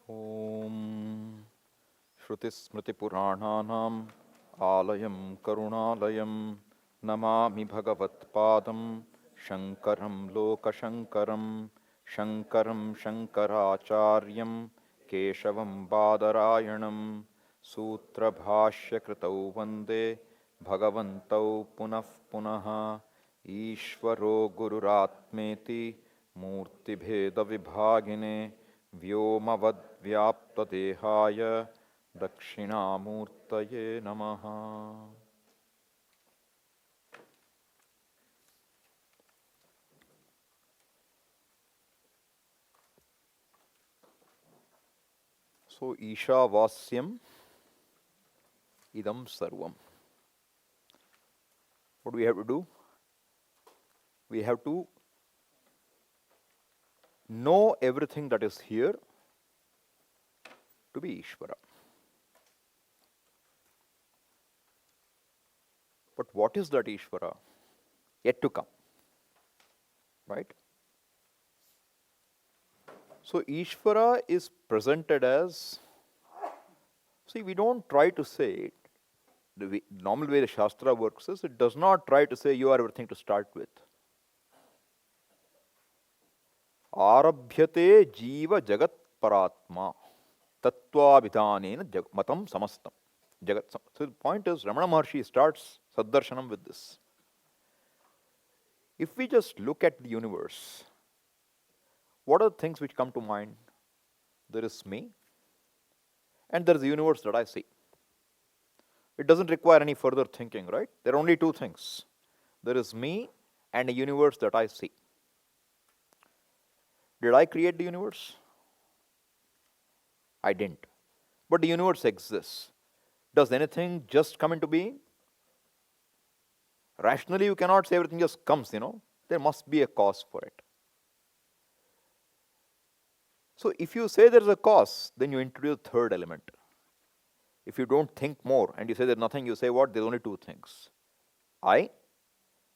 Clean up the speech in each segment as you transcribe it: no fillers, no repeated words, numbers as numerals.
Om Shrutismritipurananam Alayam Karunalayam Namami Bhagavatpadam Shankaram Lokashankaram Shankaram Shankaracharyam Keshavam Badarayanam Sutra Bhashya Kritau Vande Bhagavantau Punah Punaha Ishvaro Gururatmeti Murti Bheda Vibhagine व्योमवद्व्याप्तदेहाय दक्षिणामूर्तये नमः. So, Ishavasyam idam sarvam. What do we have to do? We have to know everything that is here to be Ishvara. But what is that Ishvara? Yet to come. Right? So, Ishvara is presented as, see, we don't try to say it. The normal way the Shastra works is, it does not try to say you are everything to start with. Arabhyate jiva jagat paratma tattvabhidanena matam samastam. Jagat. So the point is, Ramana Maharshi starts Saddarshanam with this. If we just look at the universe, what are the things which come to mind? There is me, and there is the universe that I see. It doesn't require any further thinking, right? There are only two things. There is me and a universe that I see. Did I create the universe? I didn't. But the universe exists. Does anything just come into being? Rationally, you cannot say everything just comes, There must be a cause for it. So if you say there is a cause, then you introduce a third element. If you don't think more and you say there's nothing, you say what? There's only two things. I.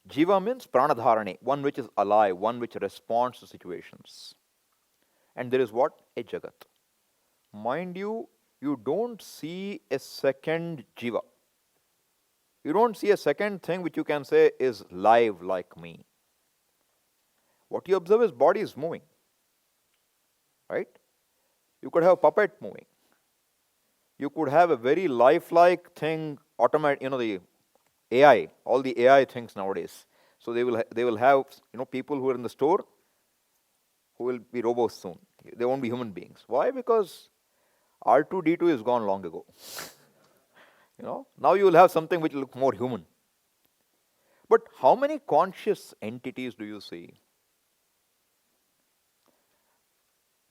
Jiva means pranadharane, one which is alive, one which responds to situations. And there is what? A jagat. Mind you, you don't see a second jiva. You don't see a second thing which you can say is live like me. What you observe is body is moving. Right? You could have a puppet moving. You could have a very lifelike thing, automatic, the AI, all the AI things nowadays. So they will have, people who are in the store who will be robots soon. They won't be human beings. Why? Because R2D2 is gone long ago. Now you will have something which will look more human. But how many conscious entities do you see?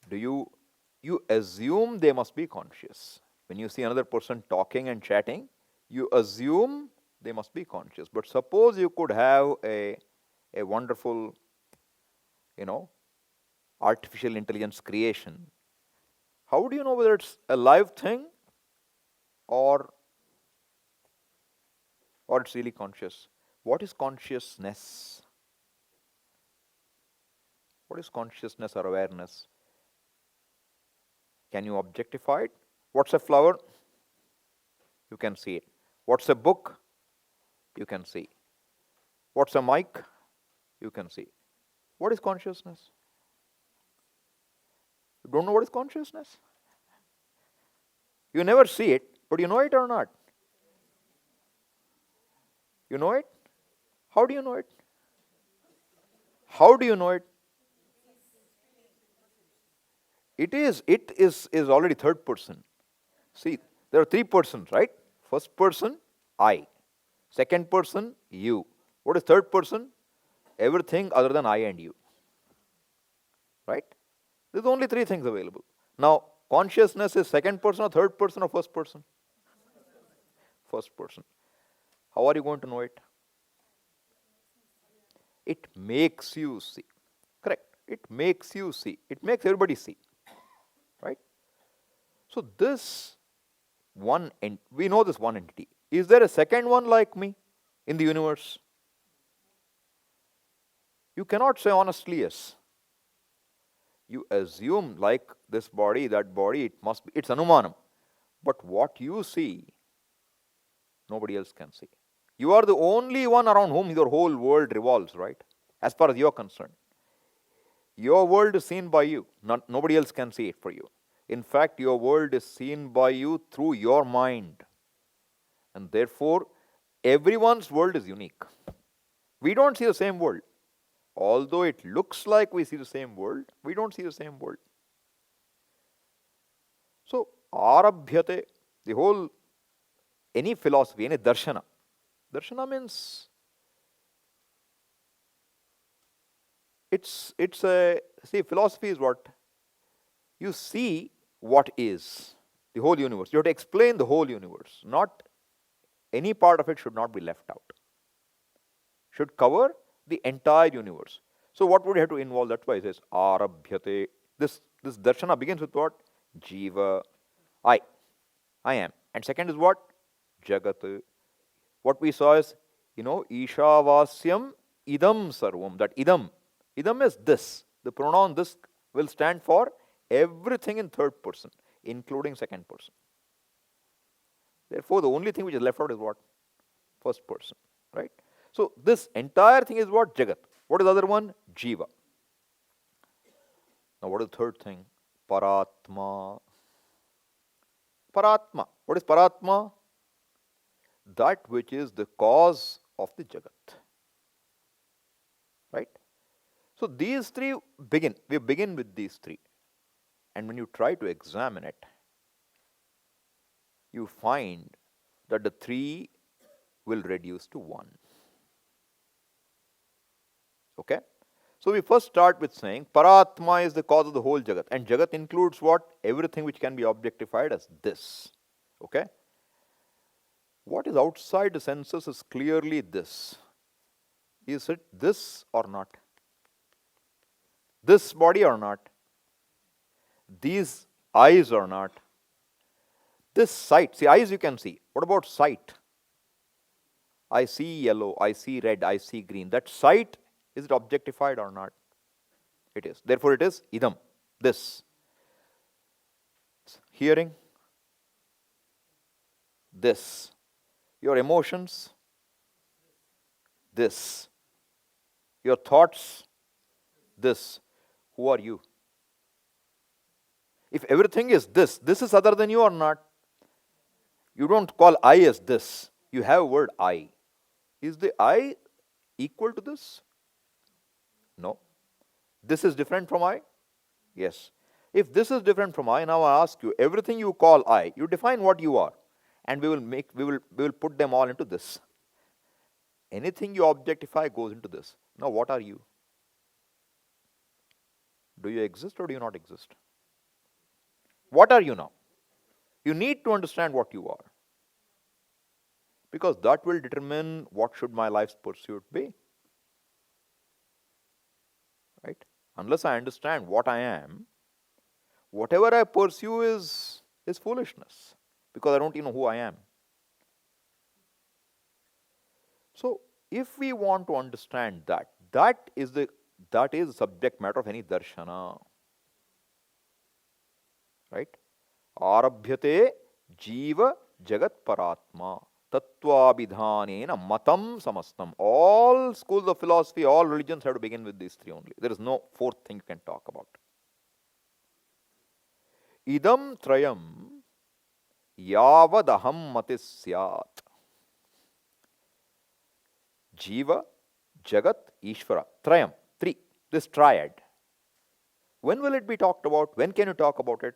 You assume they must be conscious. When you see another person talking and chatting, you assume they must be conscious. But suppose you could have a wonderful, artificial intelligence creation. How do you know whether it's a live thing or it's really conscious? What is consciousness? What is consciousness or awareness? Can you objectify it? What's a flower? You can see it. What's a book? You can see. What's a mic? You can see. What is consciousness? You don't know what is consciousness? You never see it, but you know it or not? You know it? How do you know it? How do you know it? It is already third person. See, there are three persons, right? First person, I. Second person, you. What is third person? Everything other than I and you. Right? There's only three things available. Now, consciousness is second person or third person or first person? First person. How are you going to know it? It makes you see. Correct. It makes you see. It makes everybody see. Right? So this one, we know this one entity. Is there a second one like me in the universe? You cannot say honestly yes. You assume like this body, that body, it must be, it's anumanam. But what you see, nobody else can see. You are the only one around whom your whole world revolves, right? As far as you're concerned. Your world is seen by you. Nobody else can see it for you. In fact, your world is seen by you through your mind. And therefore, everyone's world is unique. We don't see the same world. Although it looks like we see the same world, we don't see the same world. So, arabhyate, the whole, any philosophy, any darshana. Darshana means it's a, see, philosophy is what? You see what is the whole universe. You have to explain the whole universe. Not any part of it should not be left out. Should cover the entire universe. So what would you have to involve? That's why it says arabhyate. This darshana begins with what? Jiva, I am. And second is what? Jagat. What we saw is, Ishavasyam idam sarvam. That idam is this. The pronoun this will stand for everything in third person, including second person. Therefore, the only thing which is left out is what? First person, right? So, this entire thing is what? Jagat. What is the other one? Jiva. Now, what is the third thing? Paratma. Paratma. What is Paratma? That which is the cause of the Jagat. Right? So, these three begin. We begin with these three. And when you try to examine it, you find that the three will reduce to one. Okay? So we first start with saying Paratma is the cause of the whole Jagat. And Jagat includes what? Everything which can be objectified as this. Okay? What is outside the senses is clearly this. Is it this or not? This body or not? These eyes or not? This sight. See, eyes you can see. What about sight? I see yellow, I see red, I see green. That sight, is it objectified or not? It is. Therefore, it is idam, this. Hearing, this. Your emotions, this. Your thoughts, this. Who are you? If everything is this is other than you or not? You don't call I as this. You have a word I. Is the I equal to this? No. This is different from I? Yes. If this is different from I, now I ask you, everything you call I, you define what you are. And we will put them all into this. Anything you objectify goes into this. Now what are you? Do you exist or do you not exist? What are you now? You need to understand what you are. Because that will determine what should my life's pursuit be. Right? Unless I understand what I am, whatever I pursue is foolishness. Because I don't even know who I am. So, if we want to understand that is the subject matter of any darshana. Right? Arabhyate jiva jagat paratma tattvabhidhanena matam samastam. All schools of philosophy, all religions have to begin with these three only. There is no fourth thing you can talk about. Idam trayam yavadaham matis syat. Jiva, Jagat, Ishvara. Trayam. Three. This triad. When will it be talked about? When can you talk about it?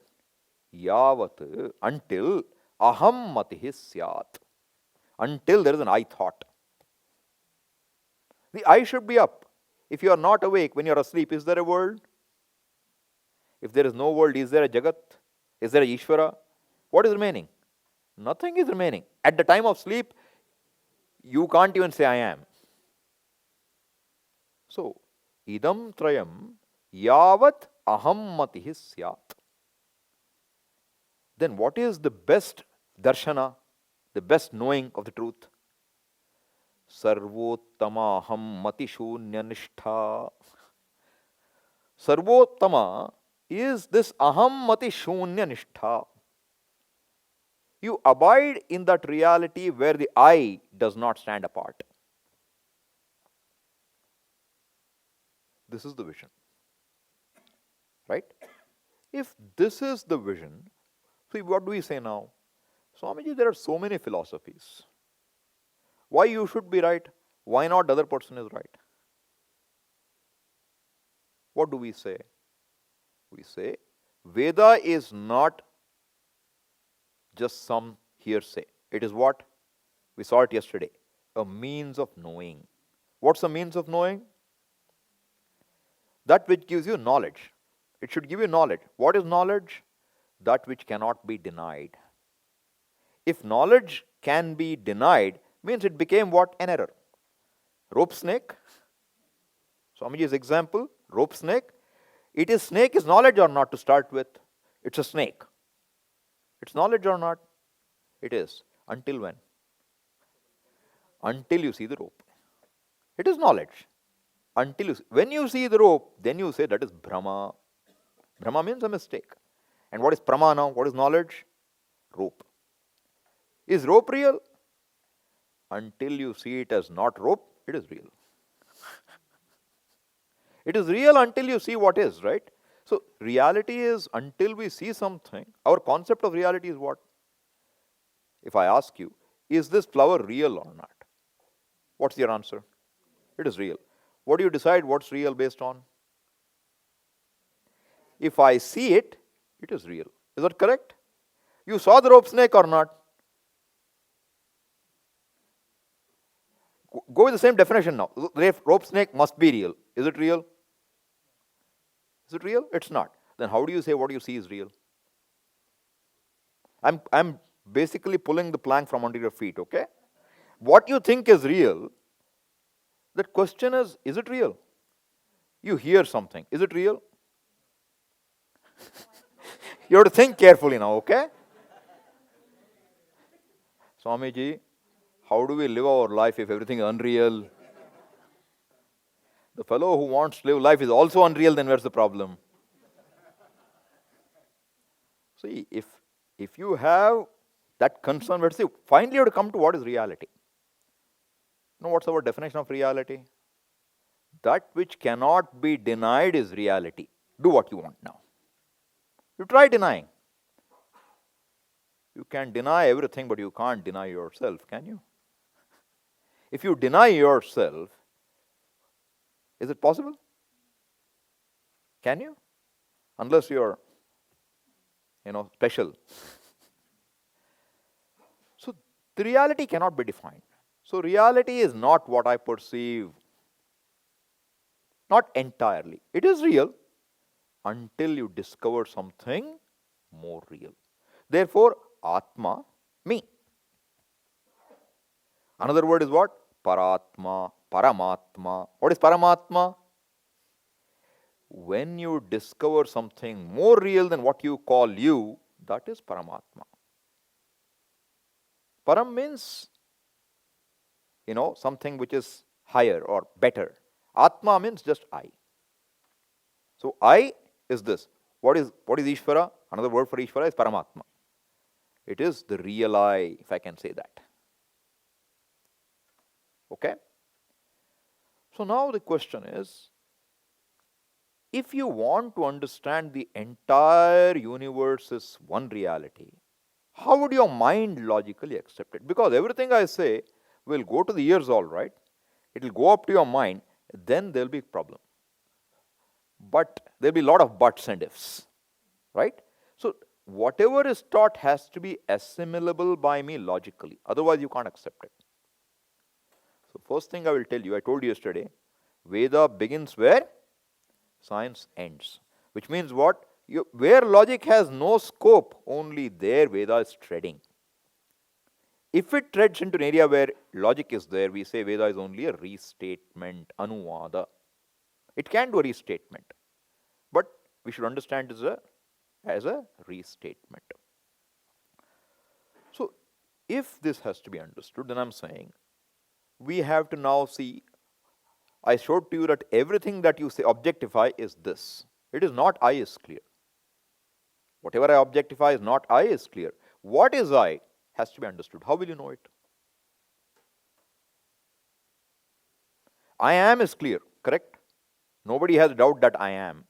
Yavat. Until aham matih syat. Until there is an I thought. The I should be up. If you are not awake, when you are asleep, is there a world? If there is no world, is there a Jagat? Is there a Ishvara? What is remaining? Nothing is remaining. At the time of sleep, you can't even say I am. So, idam trayam yavat aham matih syat. Then what is the best darshana, the best knowing of the truth? Sarvottama aham mati shunya nishtha. Sarvottama is this aham mati shunya nishtha. You abide in that reality where the I does not stand apart. This is the vision. Right? If this is the vision, see, what do we say now? Swamiji, there are so many philosophies. Why you should be right? Why not the other person is right? What do we say? We say, Veda is not just some hearsay. It is what? We saw it yesterday. A means of knowing. What's a means of knowing? That which gives you knowledge. It should give you knowledge. What is knowledge? That which cannot be denied. If knowledge can be denied, means it became what? An error. Rope snake. Swamiji's example, rope snake. It is snake is knowledge or not to start with? It's a snake. It's knowledge or not? It is. Until when? Until you see the rope. It is knowledge. Until you see. When you see the rope, then you say that is Brahma. Brahma means a mistake. And what is Prama now? What is knowledge? Rope. Is rope real? Until you see it as not rope, it is real. It is real until you see what is, right? So, reality is until we see something, our concept of reality is what? If I ask you, is this flower real or not? What's your answer? It is real. What do you decide what's real based on? If I see it, it is real. Is that correct? You saw the rope snake or not? Go with the same definition now. Rope snake must be real. Is it real? Is it real? It's not. Then how do you say what you see is real? I'm basically pulling the plank from under your feet, okay? What you think is real, the question is it real? You hear something. Is it real? You have to think carefully now, okay? Swamiji, how do we live our life if everything is unreal? The fellow who wants to live life is also unreal, then where's the problem? See, if you have that concern, let's see, finally you have to come to what is reality. You know what's our definition of reality? That which cannot be denied is reality. Do what you want now. You try denying. You can deny everything, but you can't deny yourself, can you? If you deny yourself, is it possible? Can you? Unless you're, special. So, the reality cannot be defined. So, reality is not what I perceive. Not entirely. It is real until you discover something more real. Therefore, Atma, me. Another word is what? Paratma, Paramatma. What is Paramatma? When you discover something more real than what you call you, that is Paramatma. Param means, something which is higher or better. Atma means just I. So I is this. What is Ishvara? Another word for Ishvara is Paramatma. It is the real I, if I can say that. Okay? So now the question is, if you want to understand the entire universe is one reality, how would your mind logically accept it? Because everything I say will go to the ears all right. It will go up to your mind, then there will be a problem. But there will be a lot of buts and ifs. Right? So whatever is taught has to be assimilable by me logically. Otherwise you can't accept it. So first thing I will tell you, I told you yesterday, Veda begins where science ends. Which means what? Where logic has no scope, only there Veda is treading. If it treads into an area where logic is there, we say Veda is only a restatement, anuvada. It can do a restatement. But we should understand it as a restatement. So, if this has to be understood, then I'm saying, we have to now see, I showed to you that everything that you say objectify is this. It is not I is clear. Whatever I objectify is not I is clear. What is I has to be understood. How will you know it? I am is clear, correct? Nobody has doubt that I am.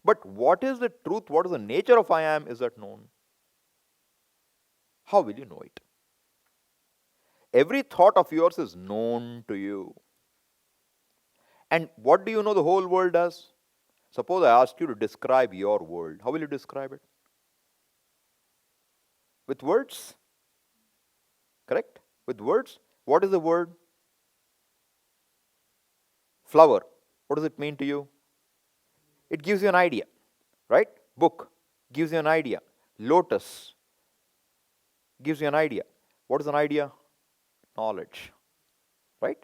But what is the truth? What is the nature of I am? Is that known? How will you know it? Every thought of yours is known to you. And what do you know the whole world as? Suppose I ask you to describe your world. How will you describe it? With words? Correct? With words? What is the word? Flower. What does it mean to you? It gives you an idea, right? Book gives you an idea. Lotus gives you an idea. What is an idea? Knowledge, right?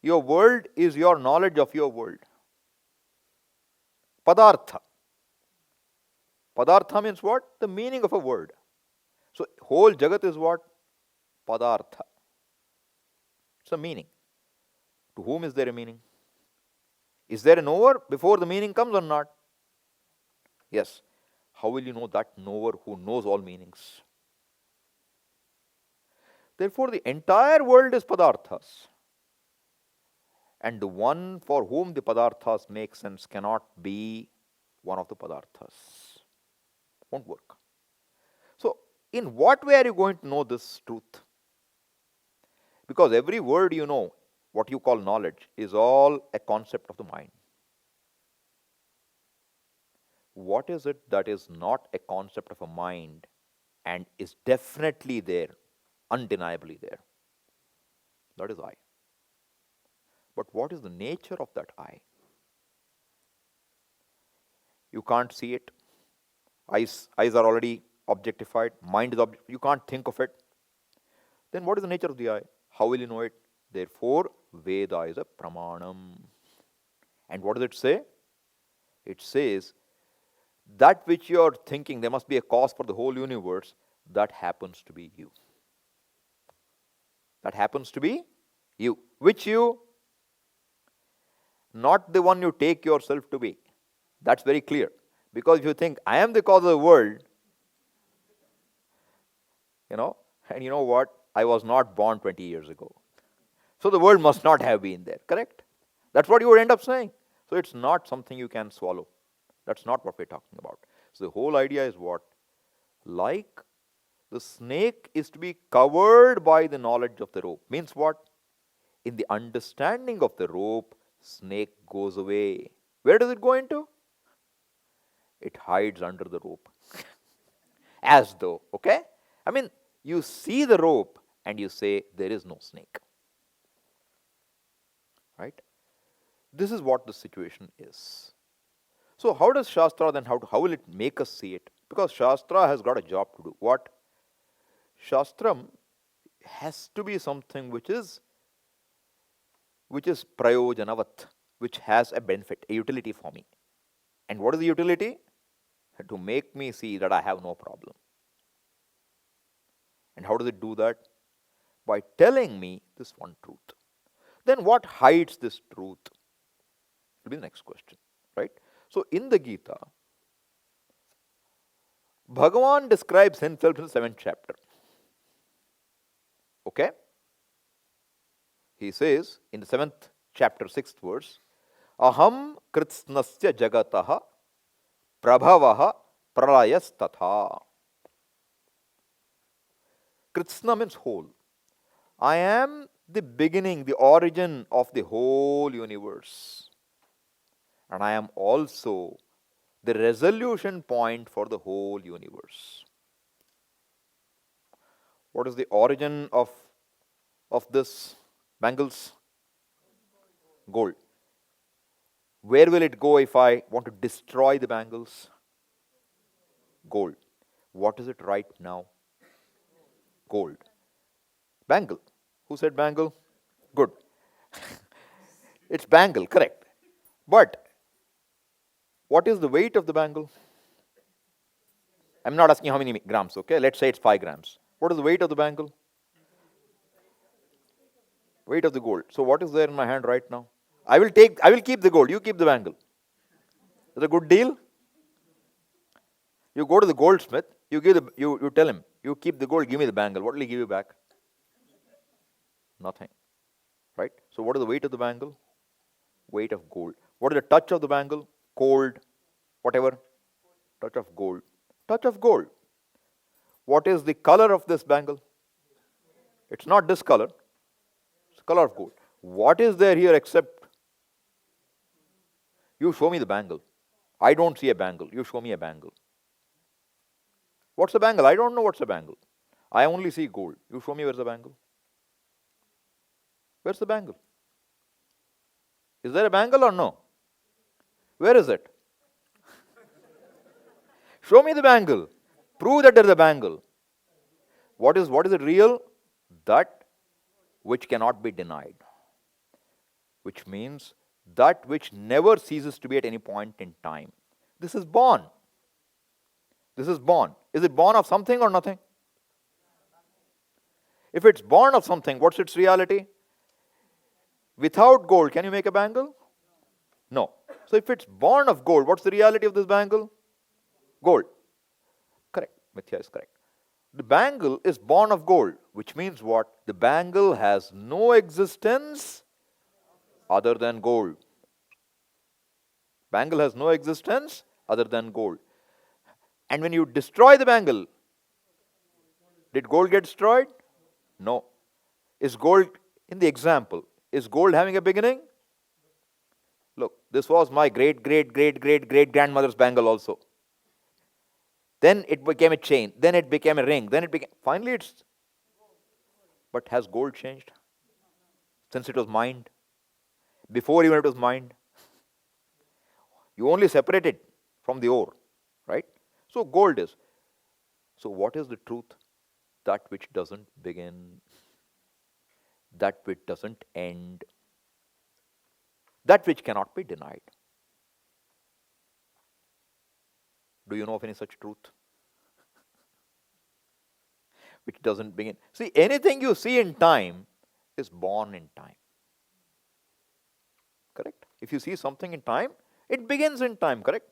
Your world is your knowledge of your world. Padartha. Padartha means what? The meaning of a word. So whole Jagat is what? Padartha. It's a meaning. To whom is there a meaning? Is there a knower before the meaning comes or not? Yes. How will you know that knower who knows all meanings? Therefore, the entire world is padarthas. And the one for whom the padarthas make sense cannot be one of the padarthas. Won't work. So, in what way are you going to know this truth? Because every word you know, what you call knowledge, is all a concept of the mind. What is it that is not a concept of a mind and is definitely there, undeniably there? That is I. But what is the nature of that I? You can't see it. Eyes are already objectified. Mind is you can't think of it. Then what is the nature of the I? How will you know it? Therefore, Veda is a pramanam. And what does it say? It says, that which you are thinking, there must be a cause for the whole universe, that happens to be you. That happens to be you. Which you? Not the one you take yourself to be. That's very clear. Because if you think, I am the cause of the world, and you know what? I was not born 20 years ago. So the world must not have been there, correct? That's what you would end up saying. So it's not something you can swallow. That's not what we're talking about. So the whole idea is what? Like the snake is to be covered by the knowledge of the rope. Means what? In the understanding of the rope, snake goes away. Where does it go into? It hides under the rope. As though, okay? I mean, you see the rope and you say, there is no snake. Right? This is what the situation is. So how does Shastra then, how will it make us see it? Because Shastra has got a job to do. What? Shastram has to be something which is prayojanavat, which has a benefit, a utility for me. And what is the utility? To make me see that I have no problem. And how does it do that? By telling me this one truth. Then what hides this truth? Will be the next question, right? So in the Gita, Bhagavan describes himself in the 7th chapter. Okay? He says in the 7th chapter, 6th verse, Aham kritsnasya jagataha prabhavaha prayastatha. Kritsna means whole. I am the beginning, the origin of the whole universe. And I am also the resolution point for the whole universe. What is the origin of this bangles? Gold. Where will it go if I want to destroy the bangles? Gold. What is it right now? Gold. Bangle. Who said bangle? Good. It's bangle, correct. But what is the weight of the bangle? I'm not asking how many grams, okay? Let's say it's 5 grams. What is the weight of the bangle? Weight of the gold. So what is there in my hand right now? I will keep the gold, you keep the bangle. Is it a good deal? You go to the goldsmith, you tell him, you keep the gold, give me the bangle. What will he give you back? Nothing. Right? So what is the weight of the bangle? Weight of gold. What is the touch of the bangle? Cold, whatever. Touch of gold. Touch of gold. What is the color of this bangle? It's not this color. It's the color of gold. What is there here except? You show me the bangle. I don't see a bangle. You show me a bangle. What's a bangle? I don't know what's a bangle. I only see gold. You show me where's the bangle. Where's the bangle? Is there a bangle or no? Where is it? Show me the bangle. Prove that there is a bangle. What is it real? That which cannot be denied. Which means that which never ceases to be at any point in time. This is born. This is born. Is it born of something or nothing? If it's born of something, what's its reality? Without gold, can you make a bangle? No. So if it's born of gold, what's the reality of this bangle? Gold. Correct. Mithya is correct. The bangle is born of gold, which means what? The bangle has no existence other than gold. Bangle has no existence other than gold. And when you destroy the bangle, did gold get destroyed? No. Is gold, in the example, is gold having a beginning? Look, this was my great grandmother's bangle also. Then it became a chain. Then it became a ring. Then it became, finally it's, but has gold changed? Since it was mined? Before even it was mined? You only separate it from the ore, right? So gold is. So what is the truth? That which doesn't begin, that which doesn't end, that which cannot be denied. Do you know of any such truth? Which doesn't begin. See, anything you see in time is born in time. Correct? If you see something in time, it begins in time, correct?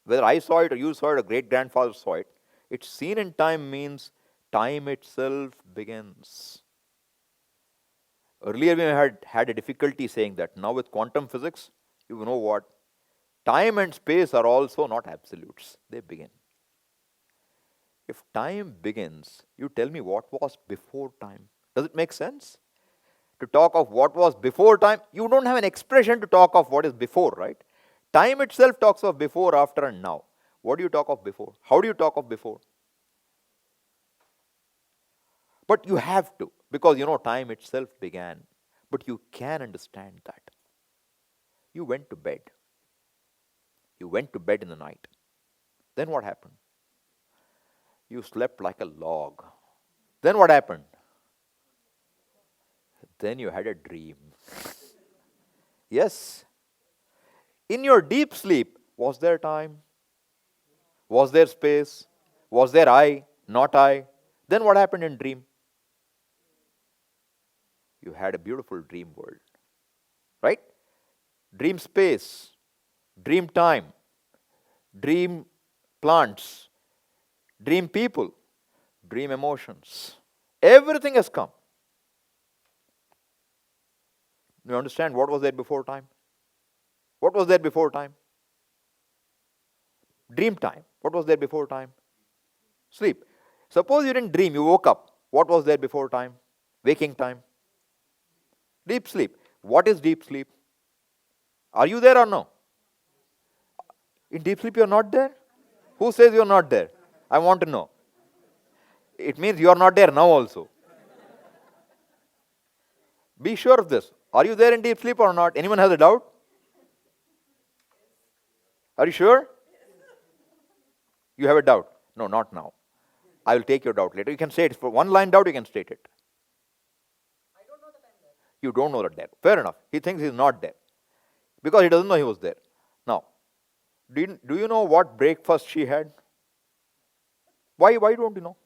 Whether I saw it or you saw it or great-grandfather saw it, it's seen in time means time itself begins. Earlier we had a difficulty saying that. Now with quantum physics, you know what? Time and space are also not absolutes. They begin. If time begins, you tell me what was before time. Does it make sense? To talk of what was before time, you don't have an expression to talk of what is before, right? Time itself talks of before, after, and now. What do you talk of before? How do you talk of before? But you have to, because time itself began. But you can understand that. You went to bed. You went to bed in the night. Then what happened? You slept like a log. Then what happened? Then you had a dream. Yes. In your deep sleep, was there time? Was there space? Was there I, not I? Then what happened in dream? You had a beautiful dream world. Right? Dream space, dream time, dream plants, dream people, dream emotions. Everything has come. You understand what was there before time? What was there before time? Dream time. What was there before time? Sleep. Suppose you didn't dream, you woke up. What was there before time? Waking time. Deep sleep. What is deep sleep? Are you there or no? In deep sleep you are not there? Who says you are not there? I want to know. It means you are not there now also. Be sure of this. Are you there in deep sleep or not? Anyone has a doubt? Are you sure? You have a doubt? No, not now. I will take your doubt later. You can say it. For one line doubt, you can state it. I don't know that I'm there. You don't know that there. Fair enough. He thinks he's not there. Because he doesn't know he was there. Now, do you know what breakfast she had? Why don't you know?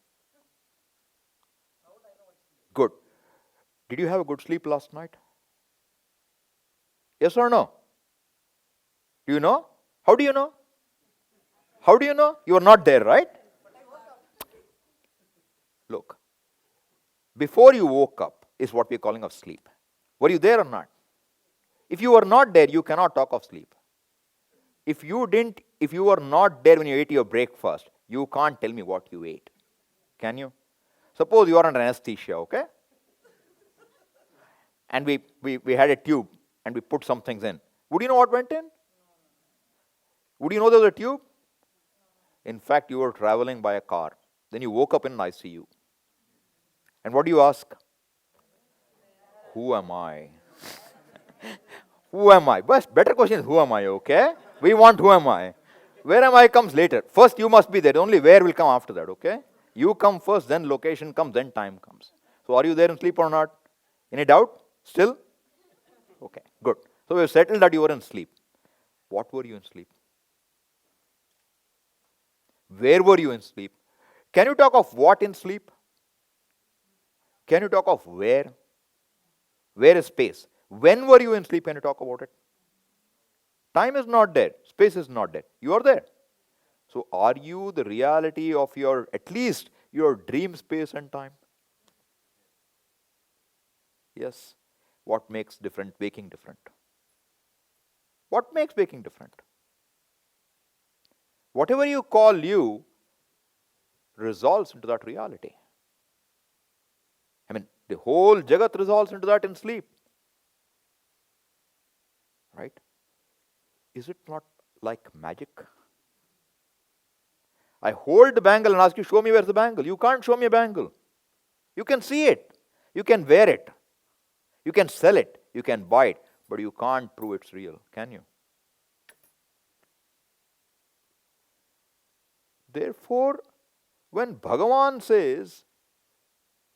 How would I know what's there? Good. Did you have a good sleep last night? Yes or no? Do you know? How do you know? How do you know? You are not there, right? Look, before you woke up is what we are calling of sleep. Were you there or not? If you were not there, you cannot talk of sleep. If you were not there when you ate your breakfast, you can't tell me what you ate. Can you? Suppose you are under anesthesia, okay? And we had a tube and we put some things in. Would you know what went in? Would you know there was a tube? In fact, you were traveling by a car. Then you woke up in an ICU. And what do you ask? Who am I? Who am I? But better question is who am I, okay? We want who am I. Where am I comes later. First you must be there. Only where will come after that, okay? You come first, then location comes, then time comes. So are you there in sleep or not? Any doubt? Still? Okay, good. So we have settled that you were in sleep. What were you in sleep? Where were you in sleep? Can you talk of what in sleep? Can you talk of where? Where is space? When were you in sleep? Can you talk about it? Time is not there. Space is not there. You are there. So are you the reality of your, at least your dream space and time? Yes. What makes different waking different? What makes waking different? Whatever you call you resolves into that reality. I mean, the whole Jagat resolves into that in sleep. Right? Is it not like magic? I hold the bangle and ask you, show me where's the bangle. You can't show me a bangle. You can see it. You can wear it. You can sell it. You can buy it. But you can't prove it's real, can you? Therefore, when Bhagavan says,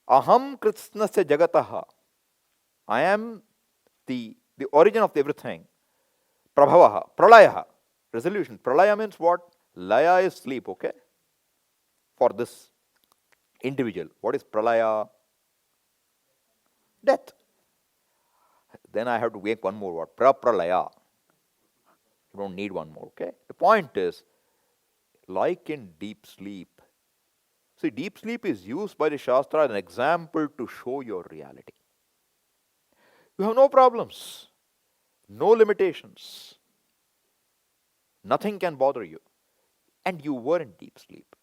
Aham Kritsnasya Jagataha, I am the origin of everything, Prabhavaha, Pralayaha, resolution. Pralaya means what? Laya is sleep, okay? For this individual. What is Pralaya? Death. Then I have to make one more word. Prapralaya. You don't need one more, okay? The point is, like in deep sleep. See, deep sleep is used by the Shastra as an example to show your reality. You have no problems, no limitations. Nothing can bother you. And you were in deep sleep.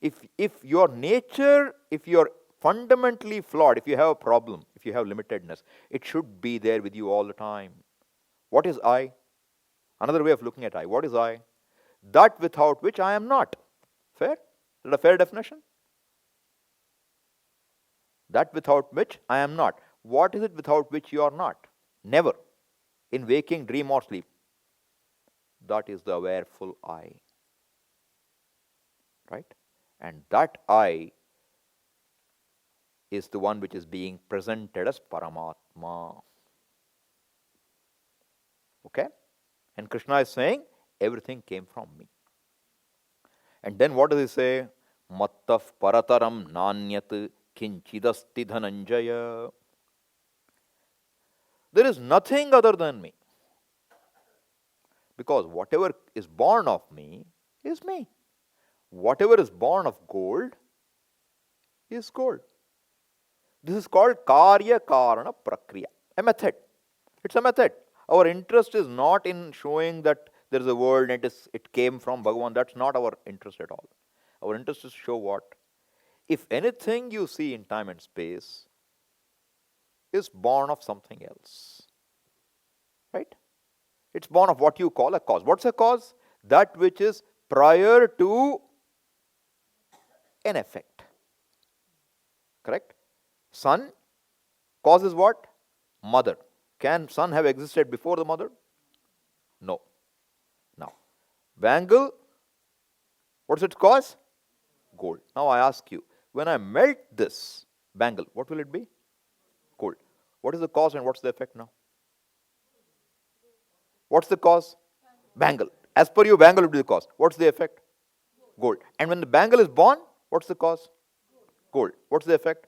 If your nature, if you're fundamentally flawed, if you have a problem, if you have limitedness, it should be there with you all the time. What is I? Another way of looking at I. What is I? That without which I am not. Fair? Is that a fair definition? That without which I am not. What is it without which you are not? Never. In waking, dream or sleep. That is the awareful I. Right? And that I is the one which is being presented as Paramatma. Okay? And Krishna is saying, everything came from me. And then what does he say? Mattaf parataram nanyat kinchidasti dhananjaya. There is nothing other than me. Because whatever is born of me is me. Whatever is born of gold is gold. This is called Karya Karana Prakriya, a method. It's a method. Our interest is not in showing that there is a world and it came from Bhagavan. That's not our interest at all. Our interest is to show what? If anything you see in time and space is born of something else. Right? It's born of what you call a cause. What's a cause? That which is prior to an effect. Correct? Son, cause is what? Mother. Can son have existed before the mother? No. Now, bangle, what's its cause? Gold. Now I ask you, when I melt this bangle, what will it be? Gold. What is the cause and what's the effect now? What's the cause? Bangle. As per you, bangle will be the cause. What's the effect? Gold. And when the bangle is born, what's the cause? Gold. What's the effect?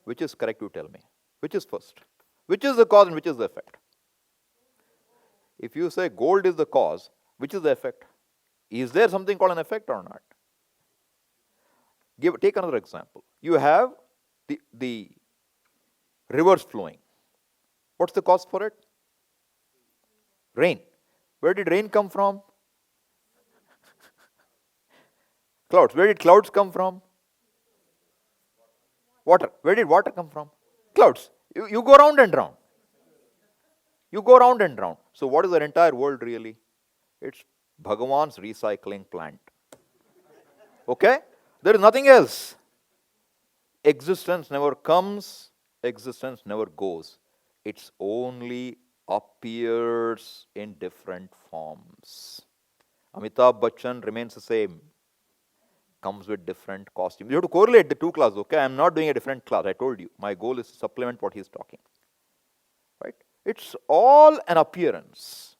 Which is correct, you tell me. Which is first? Which is the cause and which is the effect? If you say gold is the cause, which is the effect? Is there something called an effect or not? Take another example. You have the rivers flowing. What's the cause for it? Rain. Where did rain come from? Clouds. Where did clouds come from? Water. Where did water come from? Clouds. You go round and round. You go round and round. So what is the entire world really? It's Bhagavan's recycling plant. Okay? There is nothing else. Existence never comes, existence never goes. It's only appears in different forms. Amitabh Bachchan remains the same. Comes with different costumes. You have to correlate the two classes, okay? I'm not doing a different class, I told you. My goal is to supplement what he's talking. Right? It's all an appearance.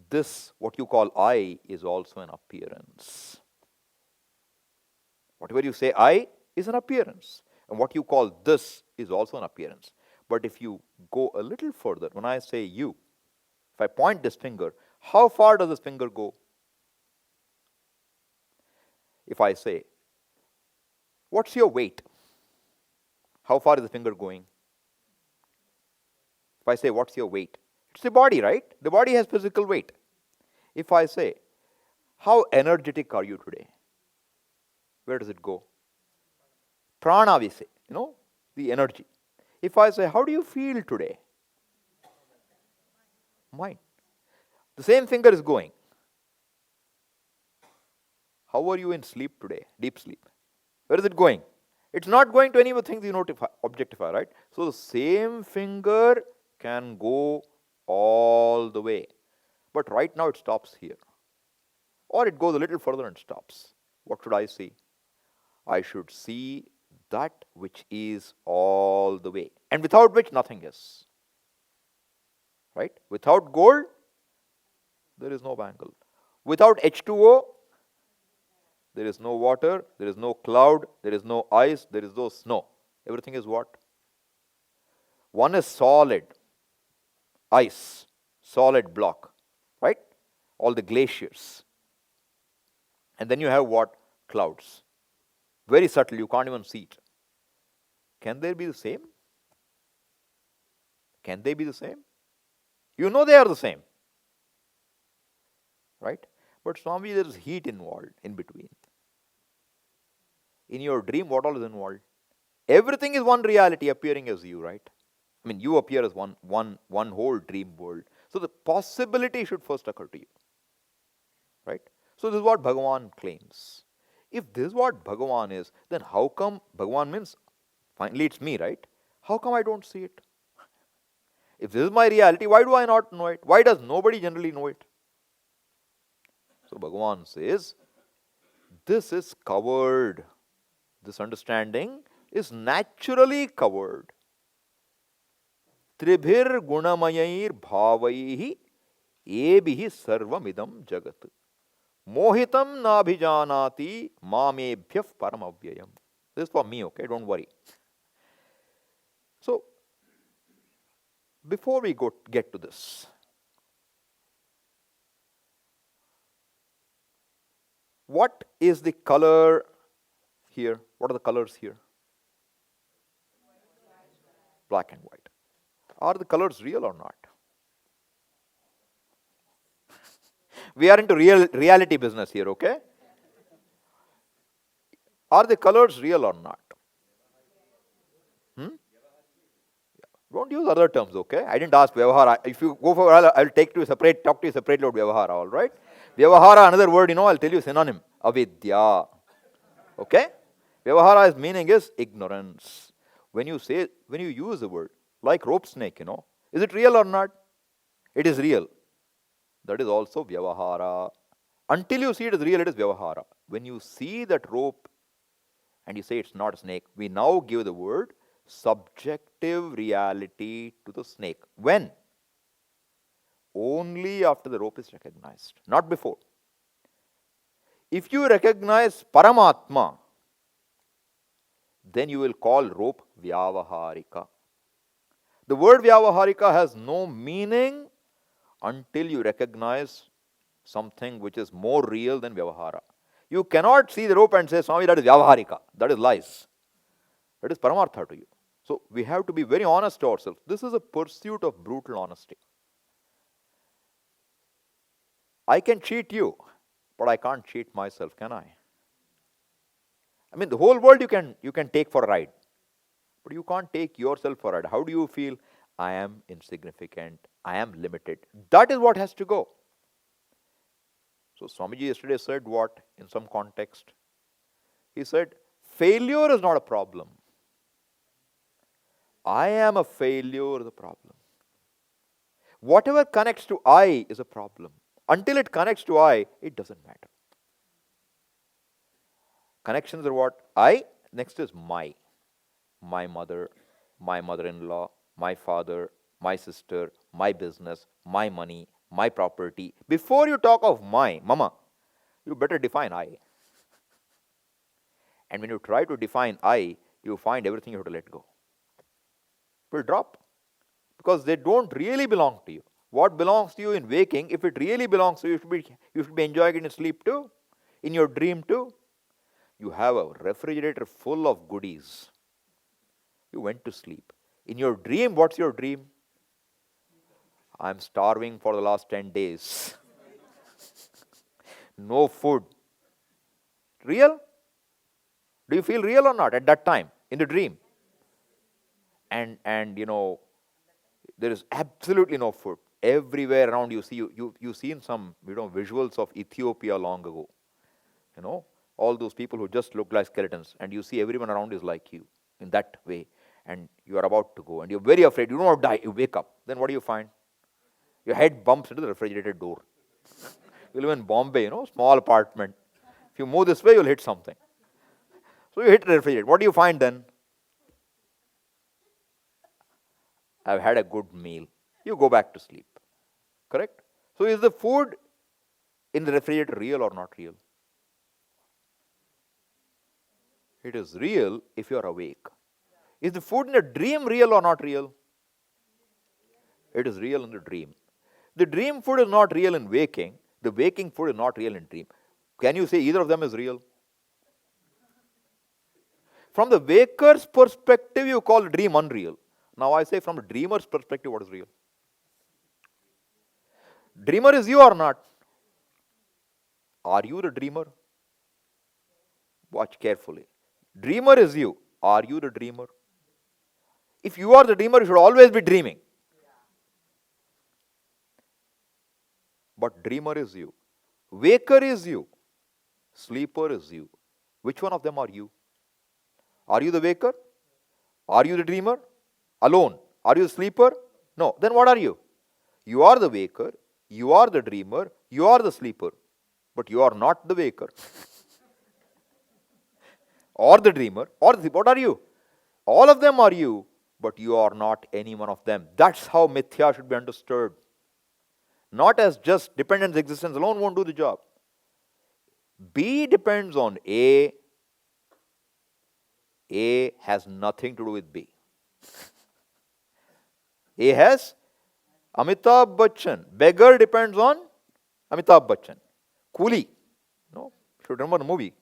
This, what you call I, is also an appearance. Whatever you say I is an appearance. And what you call this is also an appearance. But if you go a little further, when I say you, if I point this finger, how far does this finger go? If I say, what's your weight? How far is the finger going? If I say, what's your weight? It's the body, right? The body has physical weight. If I say, how energetic are you today? Where does it go? Prana, we say, the energy. If I say, how do you feel today? Mind. The same finger is going. How are you in sleep today? Deep sleep. Where is it going? It's not going to any of the things you objectify, right? So the same finger can go all the way. But right now it stops here. Or it goes a little further and stops. What should I see? I should see that which is all the way, and without which nothing is. Right? Without gold, there is no bangle. Without H2O, there is no water, there is no cloud, there is no ice, there is no snow. Everything is what? One is solid, ice, solid block, right? All the glaciers. And then you have what? Clouds. Very subtle, you can't even see it. Can they be the same? Can they be the same? You know they are the same. Right? But Swami, there is heat involved in between. In your dream, what all is involved? Everything is one reality appearing as you, right? I mean, you appear as one whole dream world. So the possibility should first occur to you. Right? So this is what Bhagavan claims. If this is what Bhagavan is, then how come Bhagavan means, finally it's me, right? How come I don't see it? If this is my reality, why do I not know it? Why does nobody generally know it? So Bhagavan says, this is covered. This understanding is naturally covered. Tribhir gunamayir bhavaihi ebihi sarvamidam jagat. Mohitam nabhijanati mamebhyaf paramavyayam. This is for me, okay? Don't worry. So, before we get to this, what is the color here? What are the colors here? Black and white. Are the colors real or not? We are into reality business here, okay? Are the colors real or not? Don't use other terms, okay? I didn't ask Vyavahara. If you go for I'll talk to you separately about Vyavahara, all right? Vyavahara, another word, I'll tell you synonym. Avidya. Okay? Vyavahara's meaning is ignorance. When you use the word, like rope snake, is it real or not? It is real. That is also Vyavahara. Until you see it is real, it is Vyavahara. When you see that rope and you say it's not a snake, we now give the word subjective reality to the snake. When? Only after the rope is recognized, not before. If you recognize Paramatma, then you will call rope Vyavaharika. The word Vyavaharika has no meaning until you recognize something which is more real than Vyavahara. You cannot see the rope and say, Swami, that is Vyavaharika. That is lies. That is Paramartha to you. So we have to be very honest to ourselves. This is a pursuit of brutal honesty. I can cheat you, but I can't cheat myself, can I? I mean, the whole world you can take for a ride, but you can't take yourself for a ride. How do you feel? I am insignificant. I am limited. That is what has to go. So Swamiji yesterday said what in some context? He said, failure is not a problem. I am a failure is a problem. Whatever connects to I is a problem. Until it connects to I, it doesn't matter. Connections are what? I, next is my. My mother, my mother-in-law, my father, my sister, my business, my money, my property. Before you talk of my, mama, you better define I. And when you try to define I, you find everything you have to let go. It will drop. Because they don't really belong to you. What belongs to you in waking, if it really belongs to you, you should be enjoying it in sleep too, in your dream too. You have a refrigerator full of goodies. You went to sleep. In your dream, what's your dream? I'm starving for the last 10 days. No food. Real? Do you feel real or not at that time, in the dream? And you know, there is absolutely no food. Everywhere around you see, you've seen some visuals of Ethiopia long ago. You know, all those people who just look like skeletons, and you see everyone around is like you in that way. And you are about to go, and you're very afraid. You don't want to die. You wake up. Then what do you find? Your head bumps into the refrigerator door. You live in Bombay, small apartment. If you move this way, you'll hit something. So you hit the refrigerator. What do you find then? I've had a good meal. You go back to sleep. Correct? So is the food in the refrigerator real or not real? It is real if you are awake. Is the food in a dream real or not real? It is real in the dream. The dream food is not real in waking. The waking food is not real in dream. Can you say either of them is real? From the waker's perspective, you call dream unreal. Now I say from the dreamer's perspective, what is real? Dreamer is you or not? Are you the dreamer? Watch carefully. Dreamer is you. Are you the dreamer? If you are the dreamer, you should always be dreaming. But dreamer is you. Waker is you. Sleeper is you. Which one of them are you? Are you the waker? Are you the dreamer? Alone. Are you the sleeper? No. Then what are you? You are the waker. You are the dreamer. You are the sleeper. But you are not the waker. Or the dreamer. Or the sleeper. What are you? All of them are you. But you are not any one of them. That's how mithya should be understood. Not as just dependence existence alone won't do the job. B depends on A. A has nothing to do with B. A has Amitabh Bachchan. Beggar depends on Amitabh Bachchan. Coolie, should remember the movie.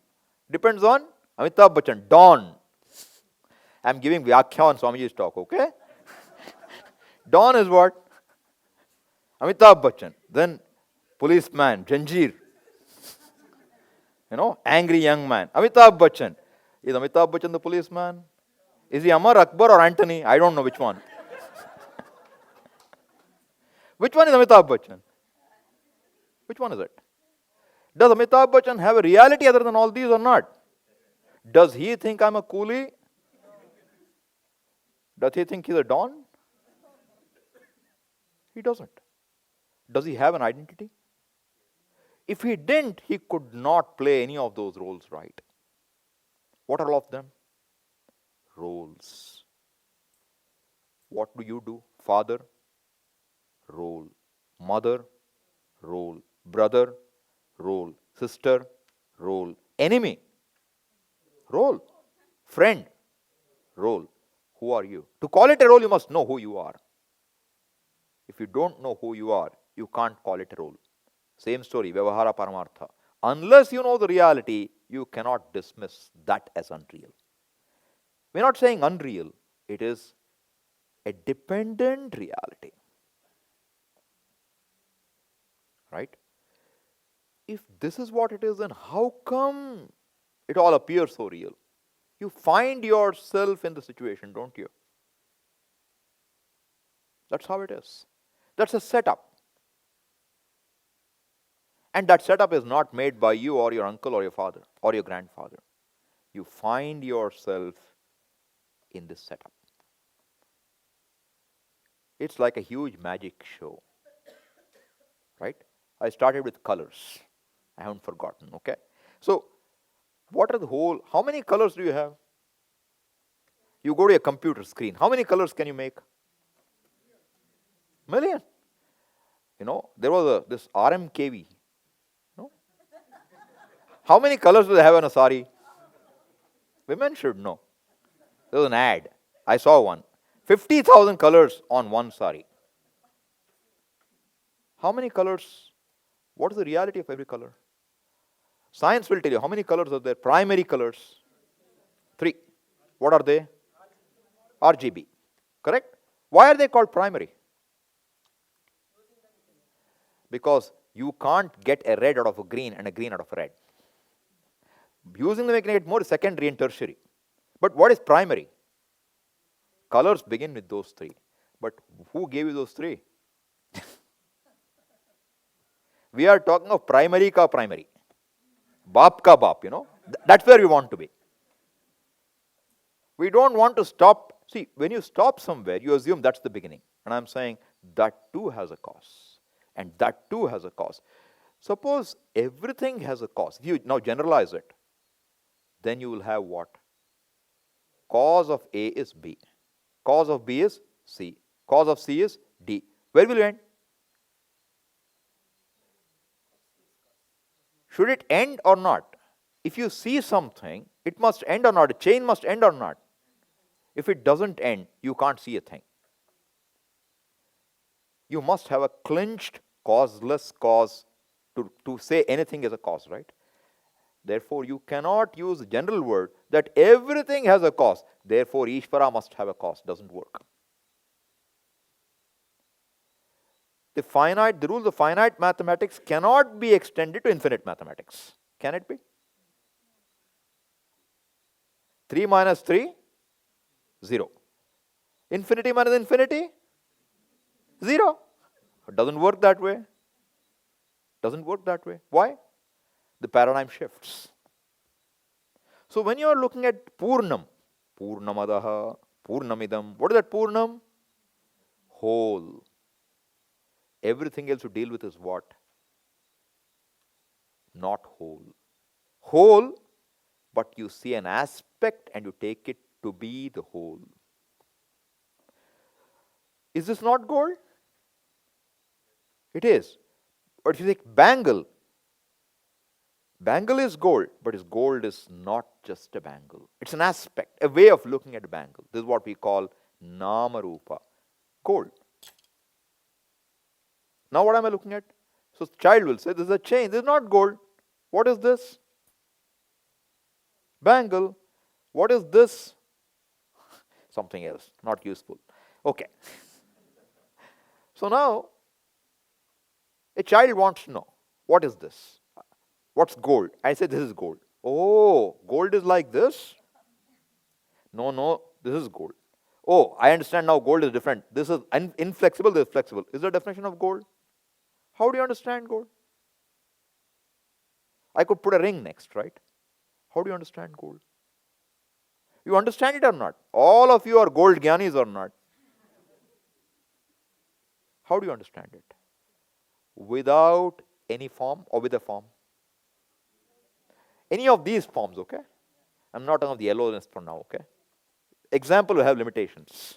Depends on Amitabh Bachchan. Dawn. I'm giving Vyakhya on Swamiji's talk, okay? Dawn is what? Amitabh Bachchan. Then policeman, Janjeer. Angry young man. Amitabh Bachchan. Is Amitabh Bachchan the policeman? Is he Amar, Akbar or Antony? I don't know which one. Which one is Amitabh Bachchan? Which one is it? Does Amitabh Bachchan have a reality other than all these or not? Does he think I'm a coolie? Does he think he's a Don? He doesn't. Does he have an identity? If he didn't, he could not play any of those roles right. What are all of them? Roles. What do you do? Father, role. Mother, role. Brother, role. Sister, role. Enemy, role. Friend, role. Who are you? To call it a role, you must know who you are. If you don't know who you are, you can't call it a role. Same story, Vyavahara Paramartha. Unless you know the reality, you cannot dismiss that as unreal. We're not saying unreal, it is a dependent reality. Right? If this is what it is, then how come it all appears so real? You find yourself in the situation, don't you? That's how it is. That's a setup. And that setup is not made by you or your uncle or your father or your grandfather. You find yourself in this setup. It's like a huge magic show. Right? I started with colors. I haven't forgotten, okay? So, what are the whole, how many colors do you have? You go to a computer screen. How many colors can you make? Million. You know, there was this RMKV. No? How many colors do they have on a sari? Women should know. There was an ad. I saw one. 50,000 colors on one sari. How many colors? What is the reality of every color? Science will tell you how many colors are there. Primary colors. 3. What are they? RGB. Correct? Why are they called primary? Because you can't get a red out of a green and a green out of a red. Using them, you can get more secondary and tertiary. But what is primary? Colors begin with those 3. But who gave you those 3? We are talking of primary ka primary. Baap ka baap, you know. That's where we want to be. We don't want to stop. See, when you stop somewhere, you assume that's the beginning. And I'm saying that too has a cause. And that too has a cause. Suppose everything has a cause. If you now generalize it, then you will have what? Cause of A is B. Cause of B is C. Cause of C is D. Where will you end? Should it end or not? If you see something, it must end or not. A chain must end or not. If it doesn't end, you can't see a thing. You must have a clinched, causeless cause to say anything is a cause, right? Therefore, you cannot use the general word that everything has a cause. Therefore, Ishvara must have a cause. Doesn't work. The rules of finite mathematics cannot be extended to infinite mathematics. Can it be? 3 minus 3, 0. Infinity minus infinity, 0. It doesn't work that way. Doesn't work that way. Why? The paradigm shifts. So when you are looking at Purnam, Purnamadaha, Purnamidam, what is that Purnam? Whole. Everything else you deal with is what? Not whole. Whole, but you see an aspect and you take it to be the whole. Is this not gold? It is. But if you take bangle, bangle is gold, but its gold is not just a bangle. It's an aspect, a way of looking at a bangle. This is what we call Namarupa, gold. Now what am I looking at? So child will say, this is a chain, this is not gold. What is this? Bangle. What is this? Something else, not useful. Okay. So now, a child wants to know, what is this? What's gold? I say this is gold. Oh, gold is like this? No, this is gold. Oh, I understand now gold is different. This is inflexible, this is flexible. Is the definition of gold? How do you understand gold? I could put a ring next, right? How do you understand gold? You understand it or not? All of you are gold gyanis or not? How do you understand it? Without any form or with a form? Any of these forms, okay? I'm not talking of the yellowness for now, okay? Example will have limitations.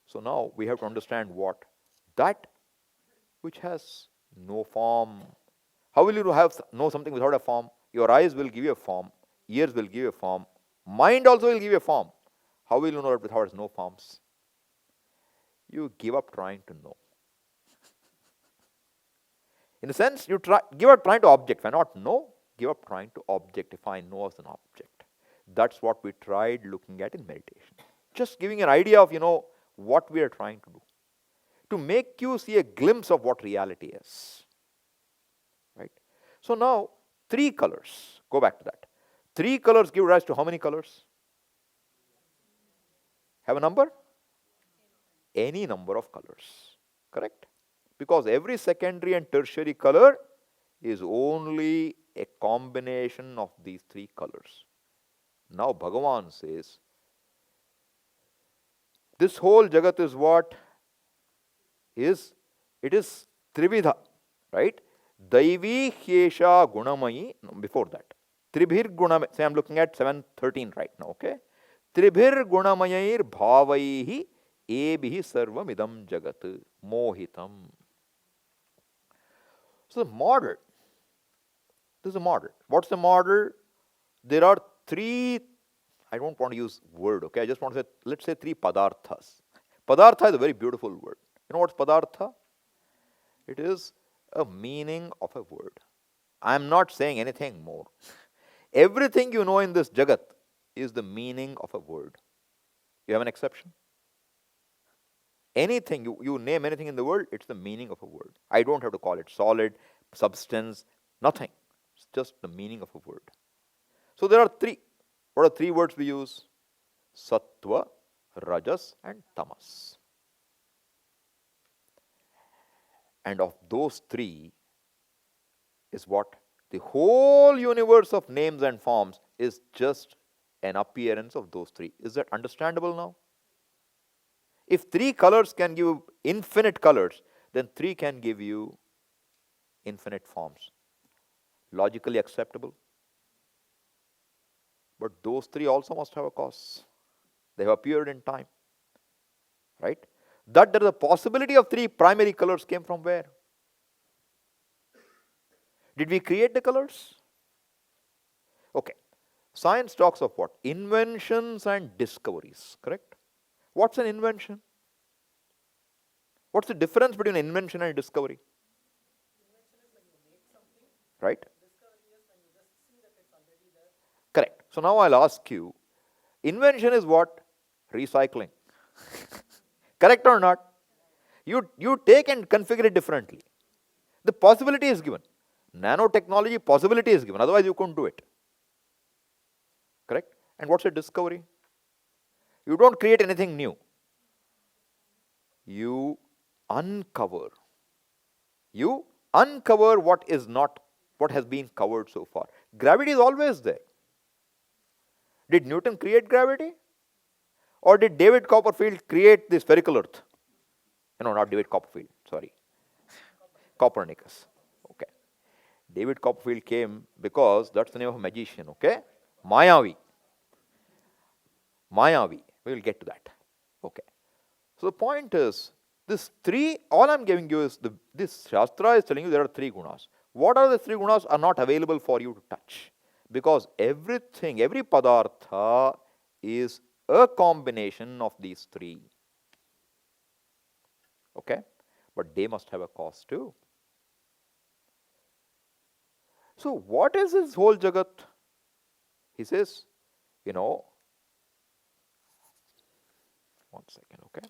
So now we have to understand what? That which has no form. How will you know something without a form? Your eyes will give you a form, ears will give you a form, mind also will give you a form. How will you know it without no forms? You give up trying to know. In a sense, you give up trying to object. If I not know, give up trying to object if I know as an object. That's what we tried looking at in meditation. Just giving an idea of, what we are trying to do. To make you see a glimpse of what reality is. Right? So now, 3 colors. Go back to that. 3 colors give rise to how many colors? Have a number? Any number of colors. Correct? Because every secondary and tertiary color is only a combination of these 3 colors. Now Bhagavan says, this whole Jagat is what? It is Trividha, right? Daivi Hyesha Gunamayi, before that. Tribhir Gunamayi, say I'm looking at 7:13 right now, okay? Tribhir Gunamayir Bhavaihi Ebihi Sarvam Idam Jagat Mohitam. So the model, this is a model. What's the model? There are 3, I don't want to use word, okay? I just want to say, let's say 3 padarthas. Padartha is a very beautiful word. You know what's padartha? It is a meaning of a word. I am not saying anything more. Everything you know in this Jagat is the meaning of a word. You have an exception? Anything, you name anything in the world, it's the meaning of a word. I don't have to call it solid, substance, nothing. It's just the meaning of a word. So there are 3. What are 3 words we use? Sattva, Rajas and Tamas. And of those 3 is what? The whole universe of names and forms is just an appearance of those 3. Is that understandable now? If 3 colors can give infinite colors, then 3 can give you infinite forms. Logically acceptable. But those 3 also must have a cause. They have appeared in time. Right? That there is a possibility of 3 primary colors came from where? Did we create the colors? Okay. Science talks of what? Inventions and discoveries. Correct? What's an invention? What's the difference between invention and discovery? Invention is when you make something. Right? Discovery is when you just see that it's already there. Correct. So now I'll ask you, invention is what? Recycling. Correct or not? You take and configure it differently. The possibility is given. Nanotechnology possibility is given, otherwise you couldn't do it. Correct? And what's a discovery? You don't create anything new. You uncover. You uncover what has been covered so far. Gravity is always there. Did Newton create gravity? Or did David Copperfield create the spherical earth? No, not David Copperfield, sorry. Copernicus. Okay. David Copperfield came because that's the name of a magician, okay? Mayavi. Mayavi. We will get to that. Okay. So the point is, this 3, all I'm giving you is, this Shastra is telling you there are 3 gunas. What are the 3 gunas are not available for you to touch? Because everything, every padartha is a combination of these 3. Okay? But they must have a cause too. So what is this whole Jagat? He says, one second, okay?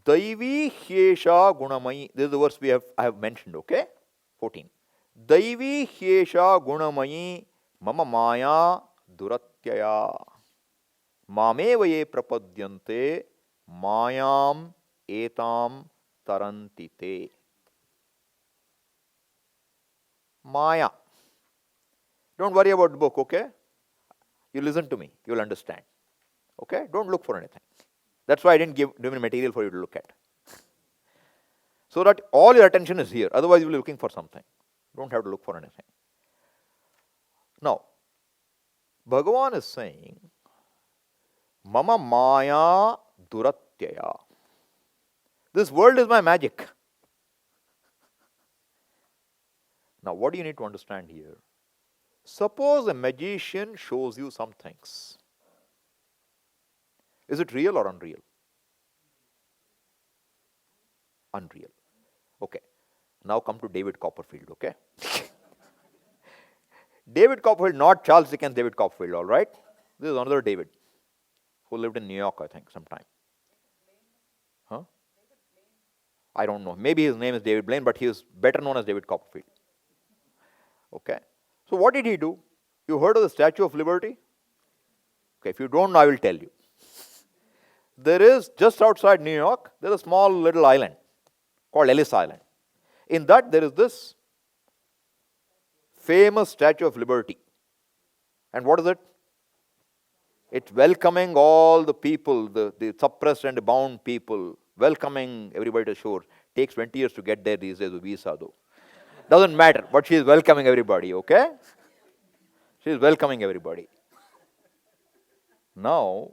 Daivi Hyesha Gunamayi. This is the verse I have mentioned, okay? 14. Daivi Hyesha Gunamayi Mama Maya Duratyaya Mamevaye Prapadyante Mayam Etam Tarantite. Maya. Don't worry about the book, okay? You listen to me, you'll understand. Okay? Don't look for anything. That's why I didn't give any material for you to look at. So that all your attention is here. Otherwise, you'll be looking for something. Don't have to look for anything. Now, Bhagavan is saying, Mama Maya Duratyaya. This world is my magic. Now, what do you need to understand here? Suppose a magician shows you some things. Is it real or unreal? Unreal. Okay. Now come to David Copperfield, okay? David Copperfield, not Charles Dickens, David Copperfield, all right? This is another David who lived in New York, I think, sometime. Huh? I don't know. Maybe his name is David Blaine, but he is better known as David Copperfield. Okay? So what did he do? You heard of the Statue of Liberty? Okay, if you don't know, I will tell you. There is, just outside New York, there is a small little island called Ellis Island. In that, there is this famous Statue of Liberty. And what is it? It's welcoming all the people, the suppressed and the bound people, welcoming everybody to shore. Takes 20 years to get there these days with visa, though. Doesn't matter, but she is welcoming everybody, okay? She is welcoming everybody. Now,